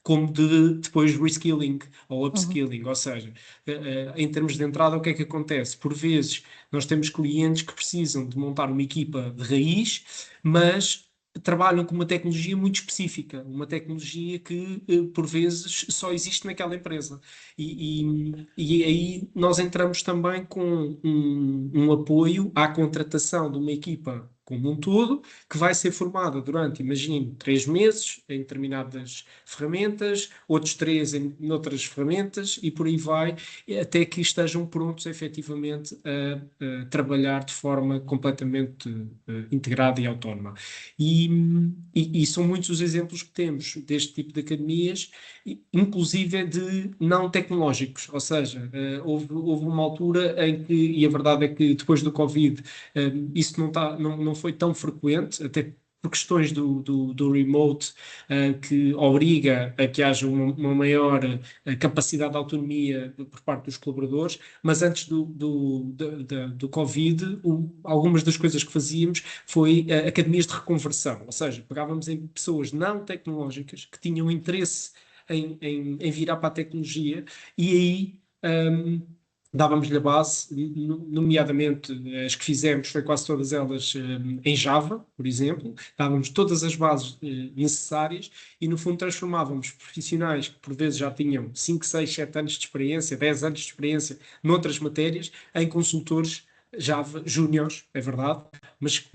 [SPEAKER 4] como de depois reskilling ou upskilling, ou seja, em termos de entrada, o que é que acontece? Por vezes nós temos clientes que precisam de montar uma equipa de raiz, mas trabalham com uma tecnologia muito específica, uma tecnologia que por vezes só existe naquela empresa. E aí nós entramos também com um apoio à contratação de uma equipa como um todo, que vai ser formada durante, imagino, 3 meses em determinadas ferramentas, outros 3 em outras ferramentas e por aí vai, até que estejam prontos efetivamente a trabalhar de forma completamente integrada e autónoma. E são muitos os exemplos que temos deste tipo de academias, inclusive de não tecnológicos, ou seja, houve uma altura em que, e a verdade é que depois do Covid, isso não foi tão frequente, até por questões do remote, que obriga a que haja uma maior capacidade de autonomia por parte dos colaboradores, mas antes do Covid, algumas das coisas que fazíamos foi academias de reconversão, ou seja, pegávamos em pessoas não tecnológicas que tinham interesse em virar para a tecnologia e aí dávamos-lhe a base, nomeadamente as que fizemos, foi quase todas elas em Java, por exemplo, dávamos todas as bases necessárias e no fundo transformávamos profissionais que por vezes já tinham 5, 6, 7 anos de experiência, 10 anos de experiência noutras matérias, em consultores Java júniores, é verdade, mas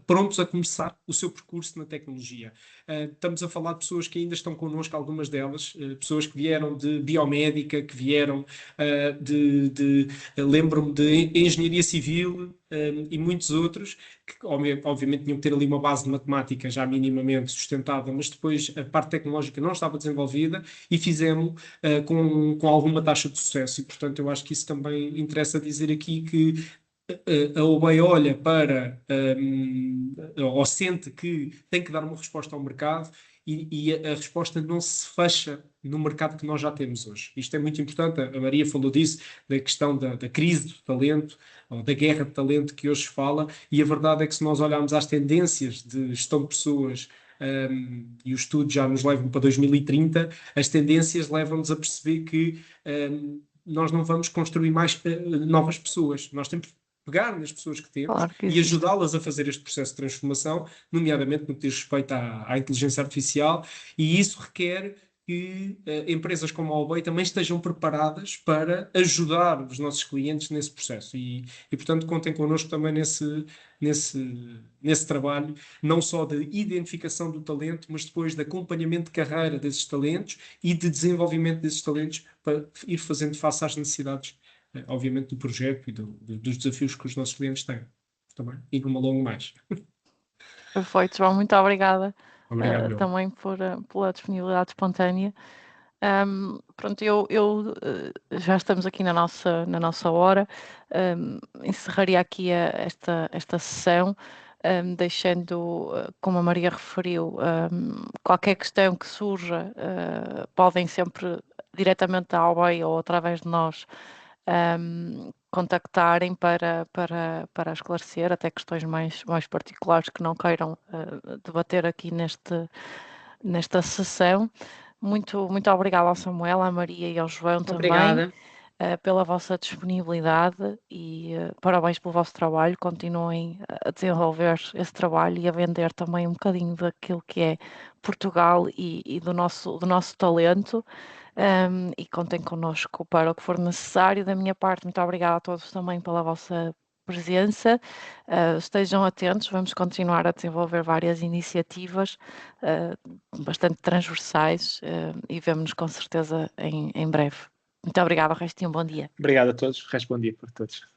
[SPEAKER 4] prontos a começar o seu percurso na tecnologia. Estamos a falar de pessoas que ainda estão connosco, algumas delas, pessoas que vieram de biomédica, que vieram lembro-me de engenharia civil e muitos outros, que obviamente tinham que ter ali uma base de matemática já minimamente sustentada, mas depois a parte tecnológica não estava desenvolvida e fizemos com alguma taxa de sucesso. E, portanto, eu acho que isso também interessa dizer aqui que a OBEI olha para ou sente que tem que dar uma resposta ao mercado e a resposta não se fecha no mercado que nós já temos hoje. Isto é muito importante, a Maria falou disso, da questão da crise do talento, ou da guerra de talento que hoje se fala, e a verdade é que se nós olharmos às tendências de gestão de pessoas, e os estudos já nos levam para 2030, as tendências levam-nos a perceber que nós não vamos construir mais novas pessoas, nós temos pegar nas pessoas que temos
[SPEAKER 1] Claro que
[SPEAKER 4] e
[SPEAKER 1] existe.
[SPEAKER 4] ajudá-las a fazer este processo de transformação, nomeadamente no que diz respeito à inteligência artificial, e isso requer que empresas como a OBEI também estejam preparadas para ajudar os nossos clientes nesse processo e portanto, contem connosco também nesse trabalho, não só de identificação do talento, mas depois de acompanhamento de carreira desses talentos e de desenvolvimento desses talentos para ir fazendo face às necessidades obviamente do projeto e dos desafios que os nossos clientes têm também, e numa longo mais.
[SPEAKER 1] Perfeito, João, muito obrigada
[SPEAKER 4] Obrigado,
[SPEAKER 1] também pela disponibilidade espontânea. Pronto, já estamos aqui na nossa hora. Encerraria aqui esta sessão, deixando, como a Maria referiu, qualquer questão que surja, podem sempre diretamente à OBEI ou através de nós contactarem para esclarecer até questões mais particulares que não queiram debater aqui nesta sessão. Muito obrigada ao Samuel, à Maria e ao João também
[SPEAKER 2] Obrigada.
[SPEAKER 1] pela vossa disponibilidade e parabéns pelo vosso trabalho. Continuem a desenvolver esse trabalho e a vender também um bocadinho daquilo que é Portugal e do nosso talento. E contem connosco para o que for necessário. Da minha parte, muito obrigada a todos também pela vossa presença. Estejam atentos, vamos continuar a desenvolver várias iniciativas bastante transversais e vemo-nos com certeza em breve. Muito obrigada, o resto e um bom dia.
[SPEAKER 3] Obrigado a todos, respondi por todos.